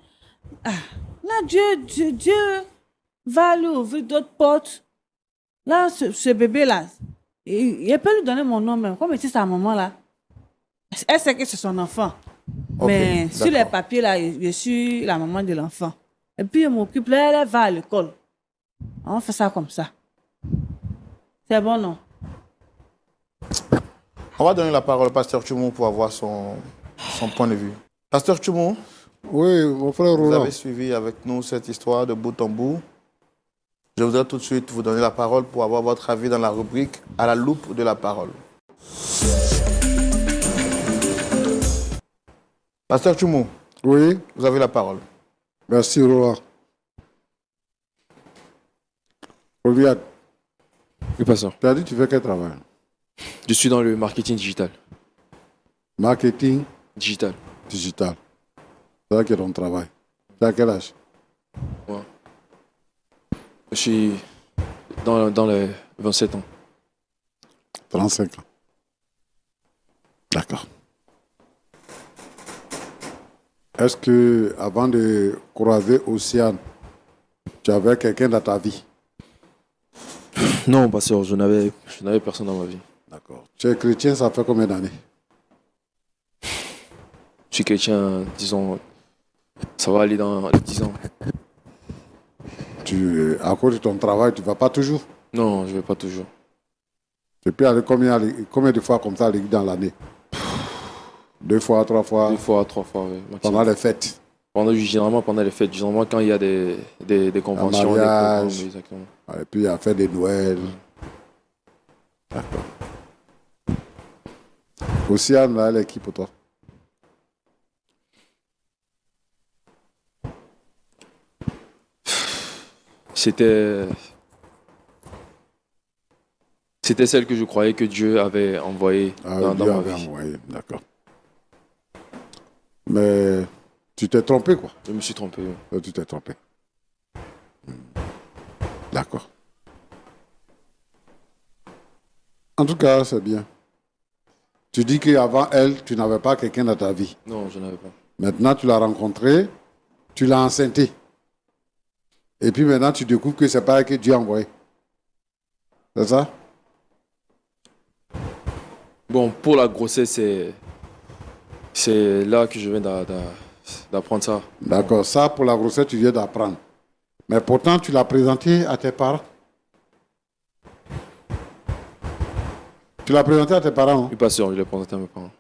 Ah, là, Dieu va lui ouvrir d'autres portes. Là, ce bébé-là, il peut lui donner mon nom même, comme c'est sa maman là. Elle sait que c'est son enfant. Ok, Mais sur les d'accord. papiers là, je suis la maman de l'enfant. Et puis, je m'occupe, là, elle va à l'école. On fait ça comme ça. C'est bon, non? On va donner la parole au pasteur Tchoumou pour avoir son point de vue. Pasteur Tchoumou, Oui, mon frère vous Roland. avez suivi avec nous cette histoire de bout en bout. Je voudrais tout de suite vous donner la parole pour avoir votre avis dans la rubrique « À la loupe de la parole ». Pasteur Tchoumou, Oui, vous avez la parole. merci Roland. Olivier, Oui, pasteur. tu as dit que tu fais quel travail? Je suis dans le marketing digital. Marketing Digital. digital. C'est ça qui est ton travail. Tu as quel âge? Je suis dans les 27 ans. 35 ans. D'accord. Est-ce que avant de croiser Océane, tu avais quelqu'un dans ta vie? Non, pasteur, je n'avais personne dans ma vie. D'accord. Tu es chrétien, ça fait combien d'années? Je suis chrétien, disons, ça va aller dans les 10 ans. À cause de ton travail, tu ne vas pas toujours? Non, je ne vais pas toujours. Tu peux aller combien de fois comme ça à l'église dans l'année? 2 fois, 3 fois? 2 fois, 3 fois, oui, maximum. Pendant les fêtes? Généralement pendant les fêtes, généralement quand il y a des conventions, des mariage. programmes, oui, exactement. Et puis à faire des Noëls. D'accord. Océane, là, elle est qui pour toi? C'était celle que je croyais que Dieu avait envoyée dans Dieu ma avait vie. envoyé, d'accord. Mais tu t'es trompé, quoi. Je me suis trompé. Oui. Tu t'es trompé. D'accord. En tout cas, c'est bien. Tu dis qu'avant elle, tu n'avais pas quelqu'un dans ta vie. Non, je n'avais pas. Maintenant, tu l'as rencontrée, tu l'as enceintée. Et puis maintenant, tu découvres que ce n'est pas elle que Dieu a envoyé. C'est ça? Bon, pour la grossesse, c'est là que je viens d'apprendre ça. D'accord. Ça, pour la grossesse, tu viens d'apprendre. Mais pourtant, tu l'as présenté à tes parents. Tu l'as présenté à tes parents, Je non? suis pas sûr, je l'ai présenté à mes parents.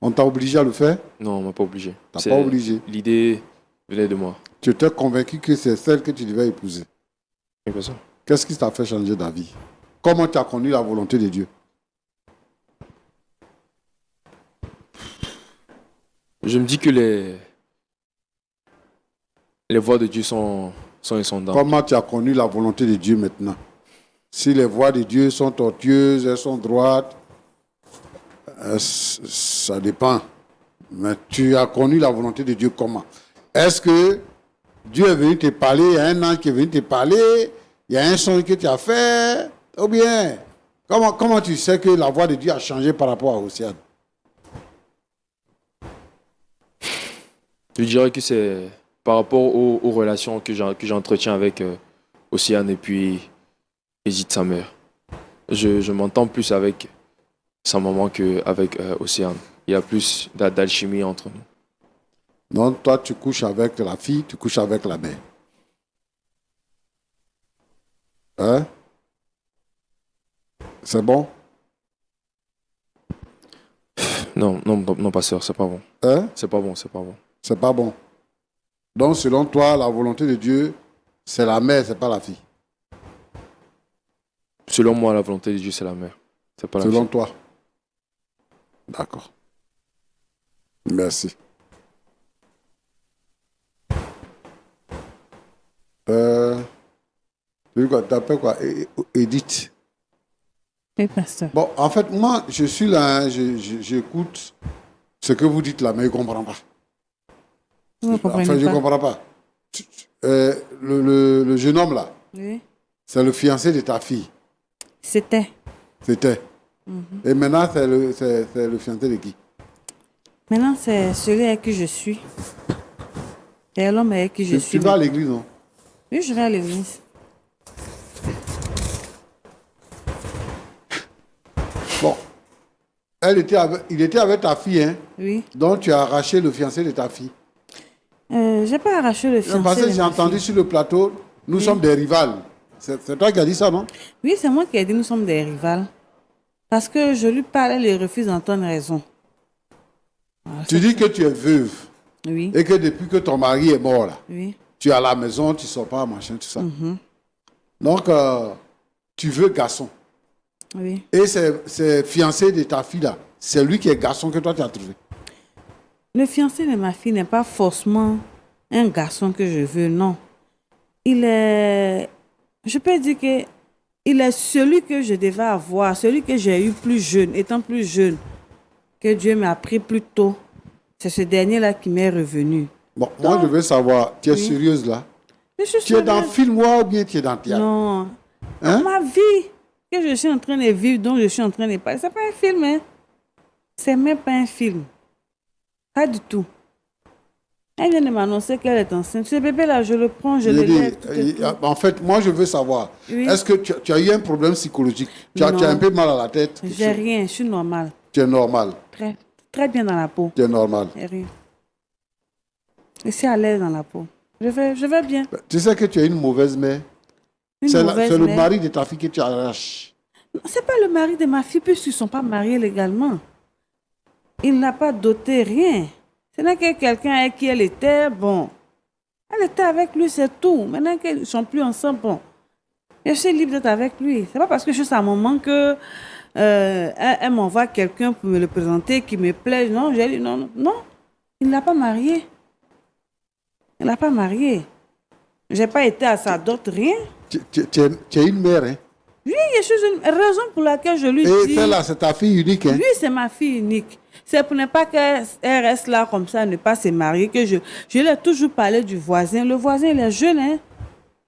On t'a obligé à le faire? Non, on m'a pas obligé. T'as pas obligé. L'idée venait de moi. Tu étais convaincu que c'est celle que tu devais épouser. Oui, pas ça. Qu'est-ce qui t'a fait changer d'avis? Comment tu as connu la volonté de Dieu? Je me dis que les voies de Dieu sont insondables. Comment tu as connu la volonté de Dieu maintenant? Si les voies de Dieu sont tortueuses, elles sont droites, ça dépend. Mais tu as connu la volonté de Dieu comment? Est-ce que Dieu est venu te parler, il y a un ange qui est venu te parler, il y a un son que tu as fait, ou bien, comment tu sais que la voix de Dieu a changé par rapport à Océane? Je dirais que c'est par rapport aux relations que j'entretiens avec Océane et puis Edith, sa mère. Je m'entends plus avec sa maman qu'avec Océane. Il y a plus d'alchimie entre nous. Donc, toi, tu couches avec la fille, tu couches avec la mère. Hein? C'est bon? Non, pasteur, c'est pas bon. Hein? C'est pas bon. C'est pas bon. Donc, selon toi, la volonté de Dieu, c'est la mère, c'est pas la fille. Selon moi, la volonté de Dieu, c'est la mère. C'est pas la Selon fille. toi. D'accord. Merci. Tu t'appelles quoi? Edith. Oui, pasteur. Bon, en fait, moi, je suis là, hein, j'écoute ce que vous dites là, mais je ne comprends pas. Vous ne comprenez Enfin, je ne pas. comprends pas. Le jeune homme là, Oui. c'est le fiancé de ta fille. C'était. C'était. Et maintenant, c'est le fiancé de qui? Maintenant, c'est celui avec qui je suis. C'est l'homme avec qui je suis. Tu vas à l'église, non? Oui, je vais à l'église. Bon. Il était avec ta fille, hein? Oui. Donc, tu as arraché le fiancé de ta fille. J'ai pas arraché le fiancé. Parce que de j'ai ma entendu fille. sur le plateau, nous sommes des rivales. C'est toi qui as dit ça, non? Oui, c'est moi qui ai dit nous sommes des rivales. Parce que je lui parle, elle il refuse d'entendre raison. Voilà, Tu dis que tu es veuve Oui, et que depuis que ton mari est mort, là, oui. tu es à la maison, tu ne sors pas, machin, tout ça. Donc, tu veux garçon. Oui. Et c'est fiancé de ta fille, là, c'est lui qui est garçon que toi, tu as trouvé. Le fiancé de ma fille n'est pas forcément un garçon que je veux, non. Il est... Je peux dire que il est celui que je devais avoir, celui que j'ai eu plus jeune, étant plus jeune, que Dieu m'a pris plus tôt. C'est ce dernier-là qui m'est revenu. Bon, moi, je veux savoir, tu es Oui. sérieuse, là? Je suis Tu es dans sérieuse. film noir ou bien tu es dans théâtre? Non. Hein? Ma vie que je suis en train de vivre, dont je suis en train de parler, c'est pas un film, hein. C'est même pas un film. Pas du tout. Elle vient de m'annoncer qu'elle est enceinte. Ce bébé-là, je le prends, je Je le dis, lève. tout et tout. en fait, moi, je veux savoir, Oui. est-ce que tu as eu un problème psychologique? Tu as Non. un peu mal à la tête? J'ai rien, je suis normale. Tu es normal. Très, très bien dans la peau. Tu es normal. J'ai rien. Je suis à l'aise dans la peau. Je vais bien. Tu sais que tu es une mauvaise mère. Une C'est mauvaise le mère. mari de ta fille que tu arraches. C'est pas le mari de ma fille, puisqu'ils ne sont pas mariés légalement. Il n'a pas doté rien. Ce n'est que quelqu'un avec qui elle était, bon. Elle était avec lui, c'est tout. Maintenant qu'ils ne sont plus ensemble, bon. Je suis libre d'être avec lui. C'est pas parce que je suis sa maman que elle m'envoie quelqu'un pour me le présenter qui me plaît. Non, j'ai dit non, non, non. Il ne l'a pas marié. Il ne l'a pas marié. Je n'ai pas été à sa dot, rien. Tu es une mère, hein? Oui, je suis une raison pour laquelle je lui Et dis... celle-là, c'est ta fille unique, hein? Oui, c'est ma fille unique. C'est pour ne pas qu'elle reste là comme ça, ne pas se marier, que je lui ai toujours parlé du voisin. Le voisin, il est jeune, hein.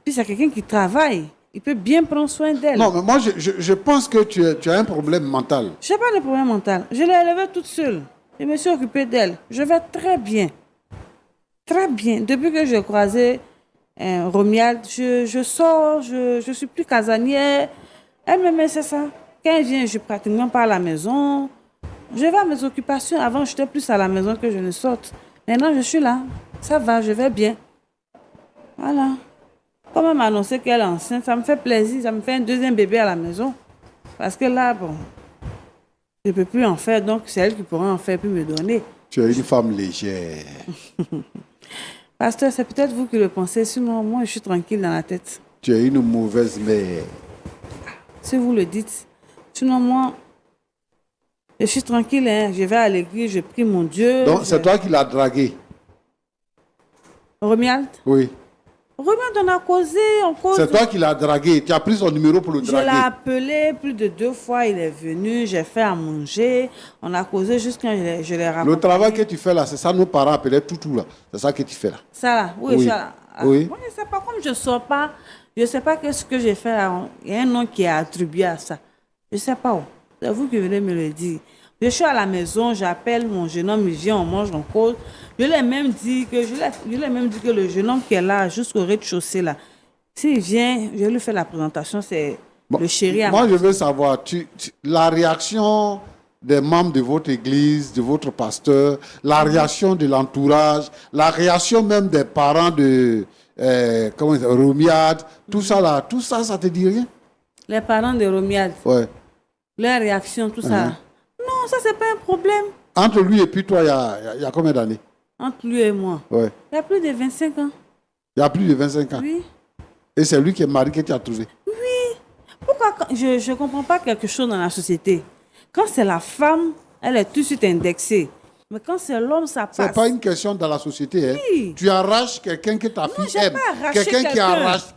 Puis c'est quelqu'un qui travaille. Il peut bien prendre soin d'elle. Non, mais moi, je pense que tu as un problème mental. Je n'ai pas de problème mental. Je l'ai élevée toute seule. Je me suis occupée d'elle. Je vais très bien. Très bien. Depuis que j'ai croisé Romiald, je sors, je suis plus casanière. Elle me met, c'est ça. Quand elle vient, je suis pratiquement pas à la maison. Je vais à mes occupations. Avant, j'étais plus à la maison que je ne sorte. Maintenant, je suis là. Ça va, je vais bien. Voilà. Comme elle m'a annoncé qu'elle est enceinte, ça me fait plaisir. Ça me fait un deuxième bébé à la maison. Parce que là, bon, je ne peux plus en faire. Donc, c'est elle qui pourra en faire puis me donner. Tu es une femme légère. Pasteur, c'est peut-être vous qui le pensez. Sinon, moi, je suis tranquille dans la tête. Tu es une mauvaise mère. Si vous le dites. Sinon, moi, je suis tranquille. Hein. Je vais à l'église, je prie mon Dieu. Donc, c'est toi qui l'as dragué? Romiald? Oui. Romiald, on a causé, on cause. C'est toi qui l'as dragué. Tu as pris son numéro pour le Je draguer. l'ai appelé plus de 2 fois, il est venu, j'ai fait à manger, on a causé jusqu'à je l'ai raconté. Le travail que tu fais là, c'est ça nos parents appelaient toutou là. C'est ça que tu fais là. Ça là, oui, Oui. ça. Oui. Moi, je ne sais pas, comme je ne sors pas, je ne sais pas ce que j'ai fait là. Il y a un nom qui est attribué à ça. Je ne sais pas où. C'est vous qui venez me le dire. Je suis à la maison, j'appelle mon jeune homme, il vient, on mange, on cause. Je lui ai même dit que le jeune homme qui est là, jusqu'au rez-de-chaussée là, s'il vient, je lui fais la présentation, c'est le chéri à Moi, je veux savoir, la réaction des membres de votre église, de votre pasteur, la réaction de l'entourage, la réaction même des parents de Romiald, tout ça là, tout ça, ça te dit rien? Les parents de Romiald, Ouais. leur réaction, tout ça. Non, ça, c'est pas un problème. Entre lui et puis toi, il y a combien d'années? Entre lui et moi. Ouais. Il y a plus de 25 ans. Il y a plus de 25 ans. Oui. Et c'est lui qui est marié que tu as trouvé. Oui. Pourquoi je ne comprends pas quelque chose dans la société. Quand c'est la femme, elle est tout de suite indexée. Mais quand c'est l'homme, ça passe. C'est pas une question dans la société. Hein. Oui. Tu arraches quelqu'un que ta fille j'ai aime. pas arraché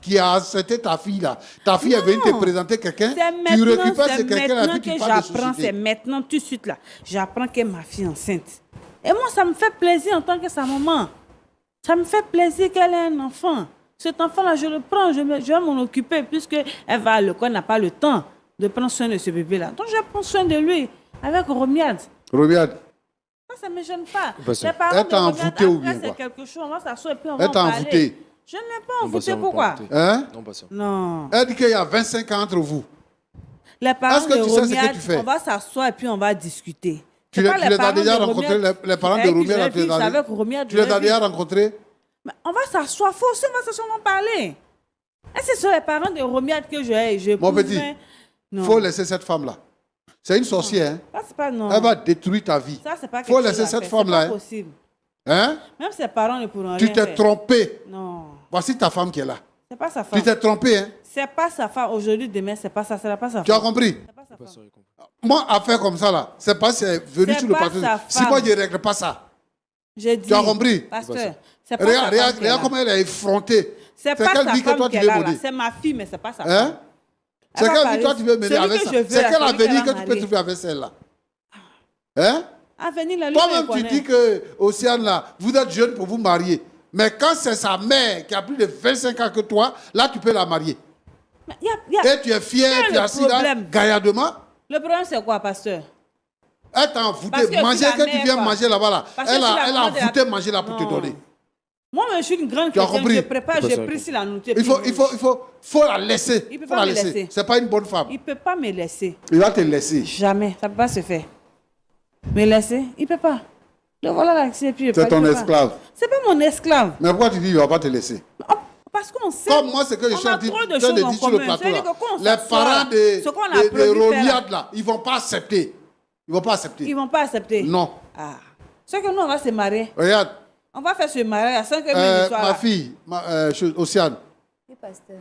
Qui a accepté ta fille là. Ta fille est venue te présenter quelqu'un. C'est Tu maintenant, récupères ce c'est quelqu'un là maintenant puis tu que parles de j'apprends, c'est société. maintenant tout de suite là. J'apprends que ma fille est enceinte. Et moi, ça me fait plaisir en tant que sa maman. Ça me fait plaisir qu'elle ait un enfant. Cet enfant-là, je le prends, je vais m'en occuper puisqu'elle va à l'école, elle n'a pas le temps de prendre soin de ce bébé-là. Donc, je prends soin de lui avec Romiald. Romiald, Ça ne me gêne pas. Parce que- Les parents Elle t'a de Romiald, envoûté ou après, bien c'est quoi? quelque chose, on va s'asseoir et puis on va elle en t'a parler. envoûté. Je ne l'ai pas Non, envoûté, ça, on va pourquoi? pas envoûter. Hein? Non, pas ça. Non. Elle dit qu'il y a 25 ans entre vous. Les parents Est-ce que de tu sais ce que Romiald, tu fais? on va s'asseoir et puis on va discuter. Tu C'est pas les as parents déjà de rencontrés, Romiald les parents de avec qui Romiald, je vis, avec Romiald, tu les je as vis. déjà rencontrés? Mais on va s'asseoir, faut aussi, on va s'asseoir, on va parler. Est-ce que ce sont les parents de Romiald que je Mon petit, non. il faut laisser cette femme-là. C'est une sorcière. Hein? Ça, c'est pas non. Elle va détruire ta vie. Ça, c'est pas Faut quelque laisser chose à cette faire. femme-là, C'est hein. pas possible. Hein? Même ses parents ne pourront Tu rien t'es faire. trompé. Non, Voici ta femme qui est là. c'est pas sa femme. Tu t'es trompé. Hein? C'est pas sa femme. Aujourd'hui, demain, c'est pas ça. C'est pas sa Tu as femme. compris? C'est pas sa Pas femme. ça, j'ai compris. Moi, affaire comme ça, là, c'est pas si c'est venu C'est sur le pas plateau. sa Si femme. moi, je ne règle pas ça. J'ai dit. Tu as compris? Pasteur, c'est pas Regarde, sa regarde, femme qui est regarde là. comment elle est effrontée. C'est pas quelle sa vie que femme toi qui tu est veux là. mener? C'est ma fille, mais c'est pas sa Hein? femme. C'est Elle va quelle parler. vie toi tu veux mener Celui avec que ça? je veux, C'est là, quel celui avenir qu'elle que va tu peux marier. trouver avec celle-là? Hein? Avenir, la Toi-même, tu dis que, Océane, là, vous êtes jeune pour vous marier. Mais quand c'est sa mère qui a plus de 25 ans que toi, là, tu peux la marier. Et tu es fier, Quel tu est es le assis là, problème? gaillardement. Le problème, c'est quoi, pasteur? Elle t'a Parce envoûté. que Manger tu la que tu mets, viens quoi. manger là-bas, là. Parce que Elle tu la a manges de la- envoûté manger là pour te Non. donner. Moi, je suis une grande Tu as chrétienne, compris? je prépare, C'est pas je ça, précise la nourriture. Faut la laisser. Il peut Faut pas la me laisser. C'est pas une bonne femme. Il ne peut pas me laisser. Il va te laisser. Jamais. Ça ne peut pas se faire. Me laisser, il ne peut pas. Le voilà là, c'est puis. C'est ton esclave. C'est pas mon esclave. Mais pourquoi tu dis qu'il ne va pas te laisser? Parce qu'on sait. Comme moi, c'est que je on suis a en train trop de de choses dire en sur le commun. plateau. C'est-à-dire Là. que quand on Les s'assoit, parents de ce qu'on a prévu faire, Romiald, là, ils ne vont pas accepter. Ils ne vont pas accepter. Ils ne vont pas accepter. Non. Ah. C'est que nous, on va se marier. Regarde, On va faire ce mariage à 5 heures du soir. ma fille, Océane, Oui, pasteur.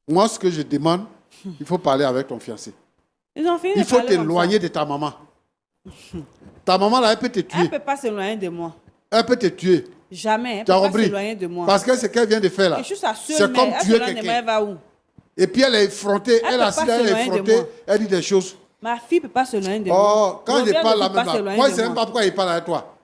moi, ce que je demande, il faut parler avec ton fiancé. Ils ont fini Il de faut parler comme t'éloigner de ta maman. Ta maman, là, elle peut te ça. Elle ne tuer. peut pas s'éloigner de moi. Elle peut te tuer. Jamais. Elle ne Tu as peut pas compris? s'éloigner de moi. Parce que ce qu'elle vient de faire, là, Et je suis sa c'est seule comme mère. Elle tuer s'éloigne de moi, quelqu'un. elle va où? Et puis elle est effrontée, Elle elle peut est assise pas là, elle est s'éloigner de effrontée, moi. elle dit des choses. Ma fille ne peut pas s'éloigner de moi. Oh, quand je Romiald parle ne là peut même pas là, s'éloigner moi je de ne sais même moi. pas pourquoi il parle avec toi.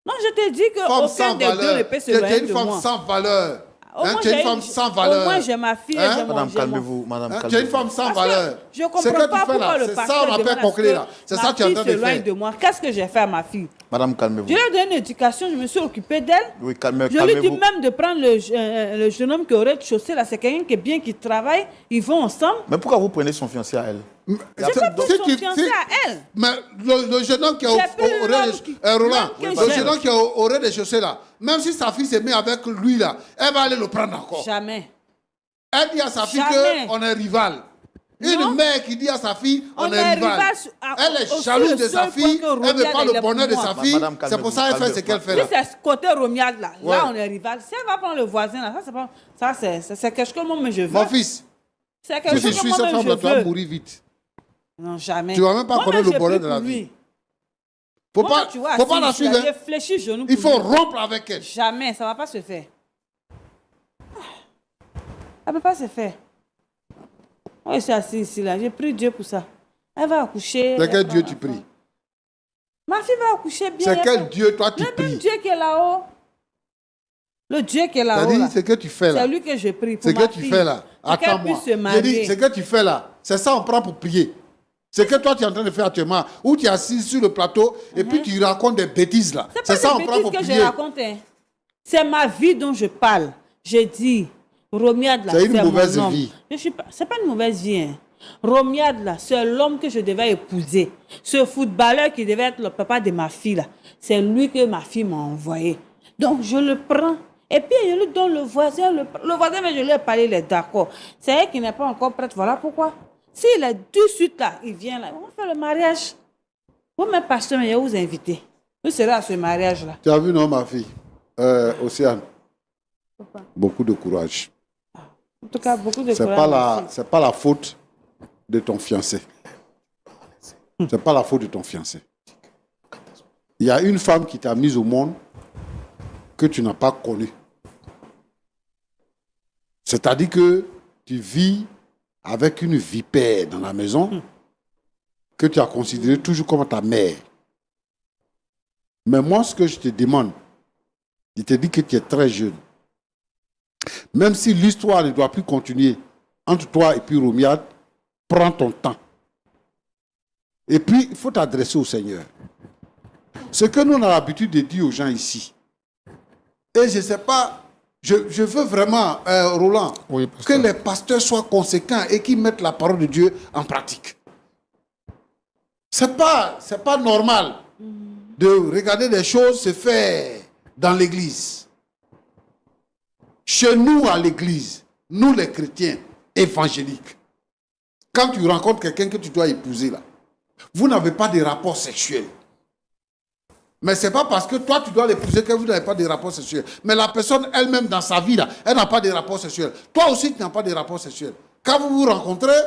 Non, je te dis Femme qu'aucun sans des deux ne valeur. peut Tu es s'éloigner une de femme moi. sans valeur. Au moins, tu es une j'ai femme sans valeur. Au moins, j'ai ma fille et j'ai mon... Madame, calmez-vous. Madame, Tu es une calmez-vous. femme sans Parce que valeur. je ne comprends Ce que pas tu fais pourquoi là, le c'est pasteur ça on appelle demande à ce conclure là. C'est ça que tu es en train de s'éloigne faire. de moi. Qu'est-ce que j'ai fait à ma fille? Madame, calmez-vous. Je lui ai donné une éducation, je me suis occupée d'elle. Oui, Je lui calmez-vous. dis même de prendre le jeune homme qui est au rez-de-chaussée, là, c'est quelqu'un qui est bien, qui travaille, ils vont ensemble. Mais pourquoi vous prenez son fiancé à elle? J'ai pas pris son fiancé à elle. Mais le jeune homme qui est au Roland, le jeune homme qui est au rez-de-chaussée là, même si sa fille s'est mise avec lui là, elle va aller le prendre encore. Jamais. Elle dit à sa fille qu'on est rival. Une mère qui dit à sa fille on est rival. Elle est jalouse de sa fille, elle veut pas le bonheur de sa fille. C'est pour ça qu'elle fait ce qu'elle fait là. Si c'est ce côté Romiade là, là on est rival. Si elle va prendre le voisin là, ça c'est quelque chose que moi je veux. Mon fils, c'est quelque chose que moi je veux. Tu vas mourir vite. Non, jamais. Tu vas même pas connaître le bonheur de la vie. Faut pas la suivre. Il faut rompre avec elle. Jamais, ça va pas se faire. Ça peut pas se faire. Moi, je suis assise ici, là. J'ai prié Dieu pour ça. Elle va accoucher. C'est quel Dieu tu pries? Ma fille va accoucher bien. C'est quel Dieu toi tu pries? Le Dieu qui est là-haut. Le Dieu qui est là-haut. C'est ce que tu fais là. C'est lui que je prie pour ma fille. Ce que tu fais là. Attends-moi. J'ai dit, ce que tu fais là, c'est ça on prend pour prier. C'est que toi tu es en train de faire actuellement, où tu es assis sur le plateau et puis tu racontes des bêtises là. C'est ça on prend pour prier. C'est que je raconte. C'est ma vie dont je parle. J'ai dit, Romiade là, c'est une mauvaise vie. C'est pas une mauvaise vie. Hein. Romiade là, c'est l'homme que je devais épouser. Ce footballeur qui devait être le papa de ma fille là, c'est lui que ma fille m'a envoyé. Donc je le prends. Et puis je lui donne le voisin. Le voisin, mais je lui ai parlé, il est d'accord. C'est elle qui n'est pas encore prête. Voilà pourquoi. S'il est tout de suite là, il vient là, on va faire le mariage. Vous-même, pasteur, je vais vous inviter. Vous serez à ce mariage-là. Tu as vu, non, ma fille? Océane. Beaucoup de courage. En tout cas, beaucoup de courage. C'est pas la faute de ton fiancé. C'est pas la faute de ton fiancé. Il y a une femme qui t'a mise au monde que tu n'as pas connue. C'est-à-dire que tu vis avec une vipère dans la maison que tu as considérée toujours comme ta mère. Mais moi, ce que je te demande, je te dis que tu es très jeune. Même si l'histoire ne doit plus continuer entre toi et puis Romiade, prends ton temps. Et puis, il faut t'adresser au Seigneur. Ce que nous, on a l'habitude de dire aux gens ici, et je ne sais pas, je veux vraiment, Roland, que les pasteurs soient conséquents et qu'ils mettent la parole de Dieu en pratique. C'est pas normal de regarder des choses se faire dans l'église. Chez nous, à l'église, nous les chrétiens évangéliques, quand tu rencontres quelqu'un que tu dois épouser là, vous n'avez pas de rapport sexuel. Mais ce n'est pas parce que toi, tu dois l'épouser que vous n'avez pas de rapport sexuel. Mais la personne elle-même, dans sa vie, là, elle n'a pas de rapport sexuel. Toi aussi, tu n'as pas de rapport sexuel. Quand vous vous rencontrez,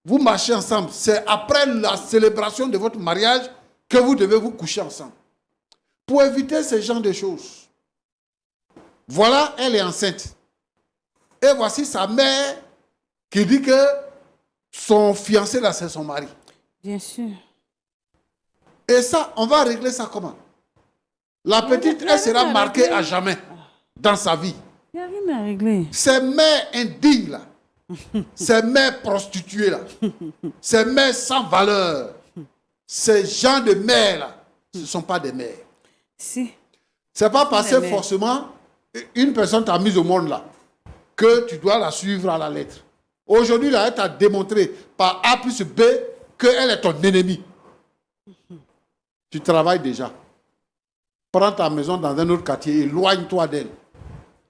vous marchez ensemble. C'est après la célébration de votre mariage que vous devez vous coucher ensemble. Pour éviter ce genre de choses. Voilà, elle est enceinte. Et voici sa mère qui dit que son fiancé, là, c'est son mari. Bien sûr. Et ça, on va régler ça comment? La petite, elle sera marquée à jamais dans sa vie. Il n'y a rien à régler. Ces mères indignes là, ces mères prostituées là, ces mères sans valeur, ces gens de mères là, ce ne sont pas des mères. Si. C'est pas parce que forcément une personne t'a mise au monde là que tu dois la suivre à la lettre. Aujourd'hui là, elle t'a démontré par A plus B qu'elle est ton ennemi. Tu travailles déjà. Prends ta maison dans un autre quartier, éloigne-toi d'elle.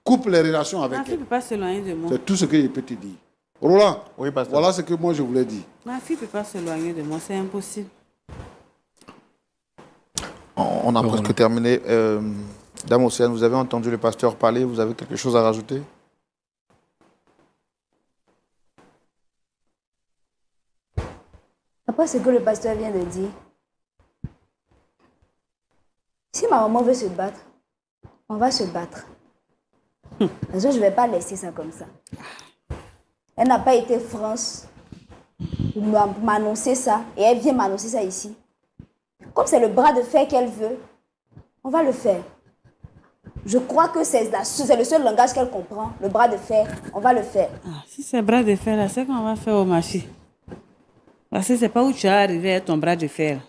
Coupe les relations avec elle. Ma fille ne peut pas s'éloigner de moi. C'est tout ce que je peux te dire. Roland, oui, voilà ce que moi je voulais dire. Ma fille ne peut pas s'éloigner de moi, c'est impossible. On a presque terminé. Dame Océane, vous avez entendu le pasteur parler, vous avez quelque chose à rajouter? Après ce que le pasteur vient de dire, si ma maman veut se battre, on va se battre. Parce que je ne vais pas laisser ça comme ça. Elle n'a pas été France pour m'annoncer ça. Et elle vient m'annoncer ça ici. Comme c'est le bras de fer qu'elle veut, on va le faire. Je crois que c'est le seul langage qu'elle comprend. Le bras de fer, on va le faire. Ah, si c'est bras de fer, là, c'est qu'on va faire au marché. Parce que c'est pas où tu es arrivé à ton bras de fer.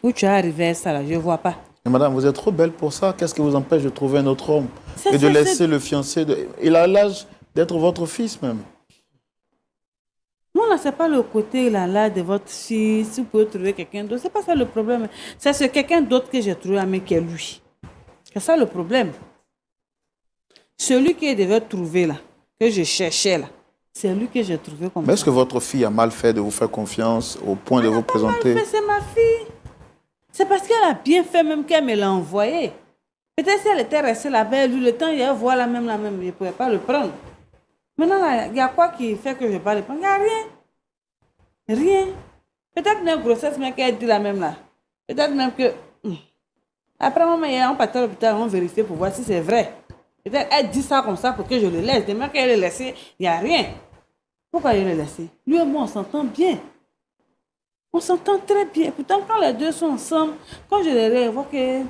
Où tu es arrivé à ça, là, je vois pas. Mais madame, vous êtes trop belle pour ça. Qu'est-ce qui vous empêche de trouver un autre homme C'est et de ça, laisser le fiancé Il a l'âge d'être votre fils même. Non, là, c'est pas le côté là de votre fille. Si vous pouvez trouver quelqu'un d'autre, c'est pas ça le problème. C'est ce quelqu'un d'autre que j'ai trouvé à moi qui est lui. C'est ça le problème. Celui que je devais trouver là, que je cherchais là, c'est lui que j'ai trouvé comme Mais est-ce ça. que votre fille a mal fait de vous faire confiance au point de vous présenter? Mais c'est ma fille. C'est parce qu'elle a bien fait même qu'elle me l'a envoyé. Peut-être si elle était restée là-bas, lui, le temps, il a voir la même, je ne pouvais pas le prendre. Maintenant, il y a quoi qui fait que je ne vais pas le prendre? Il n'y a rien. Rien. Peut-être même grossesse, mais qu'elle dit la même là. Peut-être même que... Après, on part à l'hôpital, on vérifie pour voir si c'est vrai. Peut-être elle dit ça comme ça pour que je le laisse. Demain qu'elle le laisse, il n'y a rien. Pourquoi je le laisse? Lui et moi, on s'entend bien. On s'entend très bien. Pourtant, quand les deux sont ensemble, quand je les revois que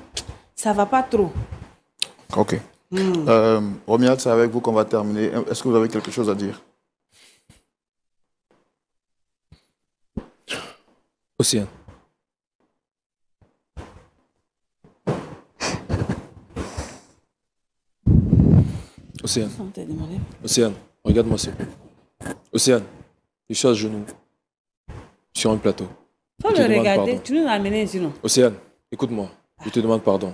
ça ne va pas trop. Ok. Romuald, c'est avec vous qu'on va terminer. Est-ce que vous avez quelque chose à dire? Océane. Océane. Océane, regarde-moi s'il te plaît. Océane, je suis à genoux. Sur un plateau. Faut le regarder. Tu nous as amené ici, non? Océane, écoute-moi. Je te demande pardon.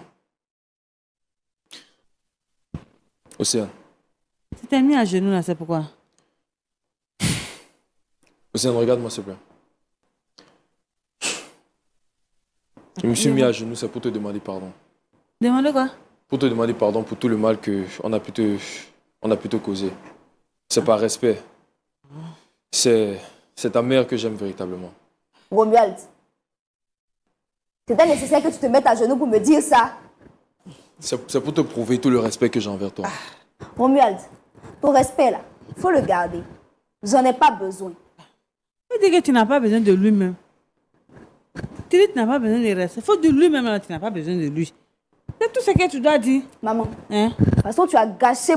Océane. Tu t'es mis à genoux là, c'est pourquoi? Océane, regarde-moi s'il te plaît. Je me suis mis à genoux, c'est pour te demander pardon. Demande quoi? Pour te demander pardon pour tout le mal qu'on a pu te causer. C'est par respect. C'est ta mère que j'aime véritablement. Romuald, c'était nécessaire que tu te mettes à genoux pour me dire ça. C'est pour te prouver tout le respect que j'ai envers toi. Romuald, ton respect là, il faut le garder. J'en ai pas besoin. Tu dis que tu n'as pas besoin de lui-même. Tu dis que tu n'as pas besoin de respect. Il faut de lui-même, tu n'as pas besoin de lui. C'est tout ce que tu dois dire. Maman, hein? Parce que tu as gâché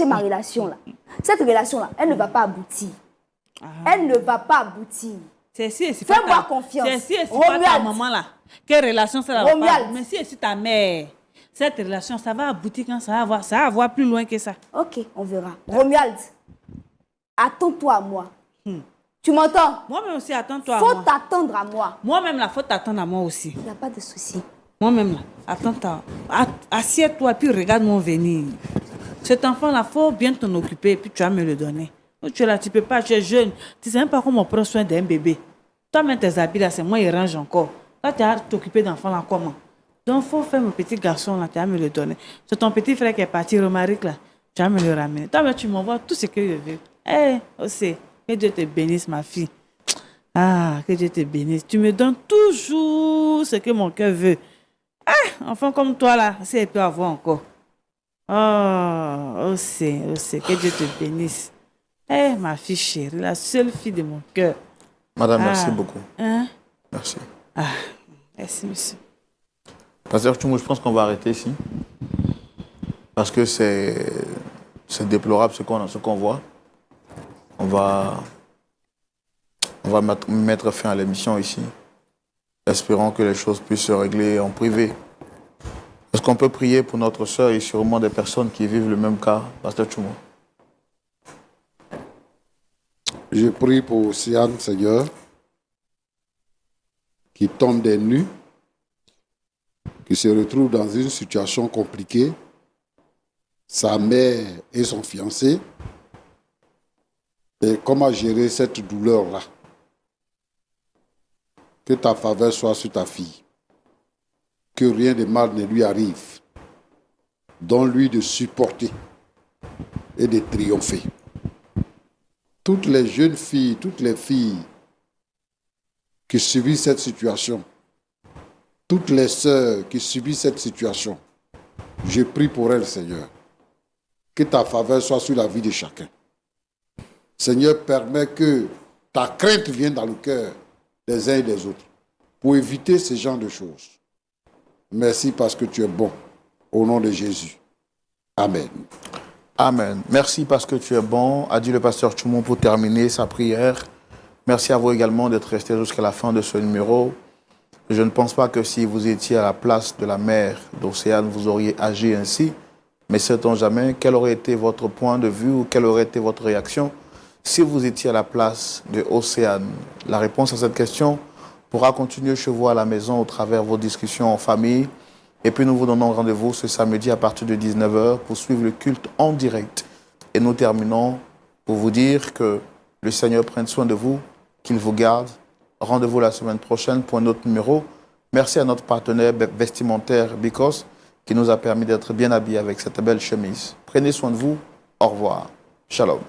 ma relation là. Cette relation là, elle ne va pas aboutir. Elle ne va pas aboutir. Fais-moi confiance. C'est si c'est pas ta maman là. Quelle relation ça va pas? Mais si c'est ta mère, cette relation, ça va aboutir quand ça va avoir plus loin que ça. Ok, on verra. Romuald, attends-toi à moi. Tu m'entends? Moi-même aussi, attends-toi à moi. Faut t'attendre à moi. Moi-même là, faut t'attendre à moi aussi. Il n'y a pas de souci. Moi-même là, attends-toi. Assieds-toi puis regarde-moi venir. Cet enfant-là, faut bien t'en occuper et puis tu vas me le donner. Tu es là, tu peux pas, tu es jeune. Tu ne sais même pas comment on prend soin d'un bébé. Toi-même, tes habits là, c'est moi, il range encore. Là, tu vas t'occuper d'enfant là, comment? Donc, il faut faire mon petit garçon là, tu vas me le donner. C'est ton petit frère qui est parti, Romaric là, tu vas me le ramener. Toi-même, tu m'envoies tout ce que je veux. Aussi, que Dieu te bénisse, ma fille. Ah, que Dieu te bénisse. Tu me donnes toujours ce que mon cœur veut. Enfant comme toi là, si elle peut avoir encore. Oh, que Dieu te bénisse. Ma fille chérie, la seule fille de mon cœur. Madame, merci beaucoup. Hein? Merci. Merci, monsieur. Pasteur Tchoumou, je pense qu'on va arrêter ici. Parce que c'est déplorable ce qu'on voit. On va mettre fin à l'émission ici. Espérons que les choses puissent se régler en privé. Est-ce qu'on peut prier pour notre sœur et sûrement des personnes qui vivent le même cas, Pasteur Tchoumou? Je prie pour Océane, Seigneur, qui tombe des nues, qui se retrouve dans une situation compliquée, sa mère et son fiancé, et comment gérer cette douleur-là. Que ta faveur soit sur ta fille, que rien de mal ne lui arrive, donne-lui de supporter et de triompher. Toutes les jeunes filles, toutes les filles qui subissent cette situation, toutes les sœurs qui subissent cette situation, je prie pour elles, Seigneur, que ta faveur soit sur la vie de chacun. Seigneur, permets que ta crainte vienne dans le cœur des uns et des autres pour éviter ce genre de choses. Merci parce que tu es bon. Au nom de Jésus. Amen. Amen. Merci parce que tu es bon, a dit le pasteur Choumon pour terminer sa prière. Merci à vous également d'être resté jusqu'à la fin de ce numéro. Je ne pense pas que si vous étiez à la place de la mère d'Océane, vous auriez agi ainsi. Mais sait-on jamais quel aurait été votre point de vue ou quelle aurait été votre réaction si vous étiez à la place de Océane? La réponse à cette question pourra continuer chez vous à la maison au travers de vos discussions en famille. Et puis nous vous donnons rendez-vous ce samedi à partir de 19 h pour suivre le culte en direct. Et nous terminons pour vous dire que le Seigneur prenne soin de vous, qu'il vous garde. Rendez-vous la semaine prochaine pour un autre numéro. Merci à notre partenaire vestimentaire Bicos qui nous a permis d'être bien habillés avec cette belle chemise. Prenez soin de vous. Au revoir. Shalom.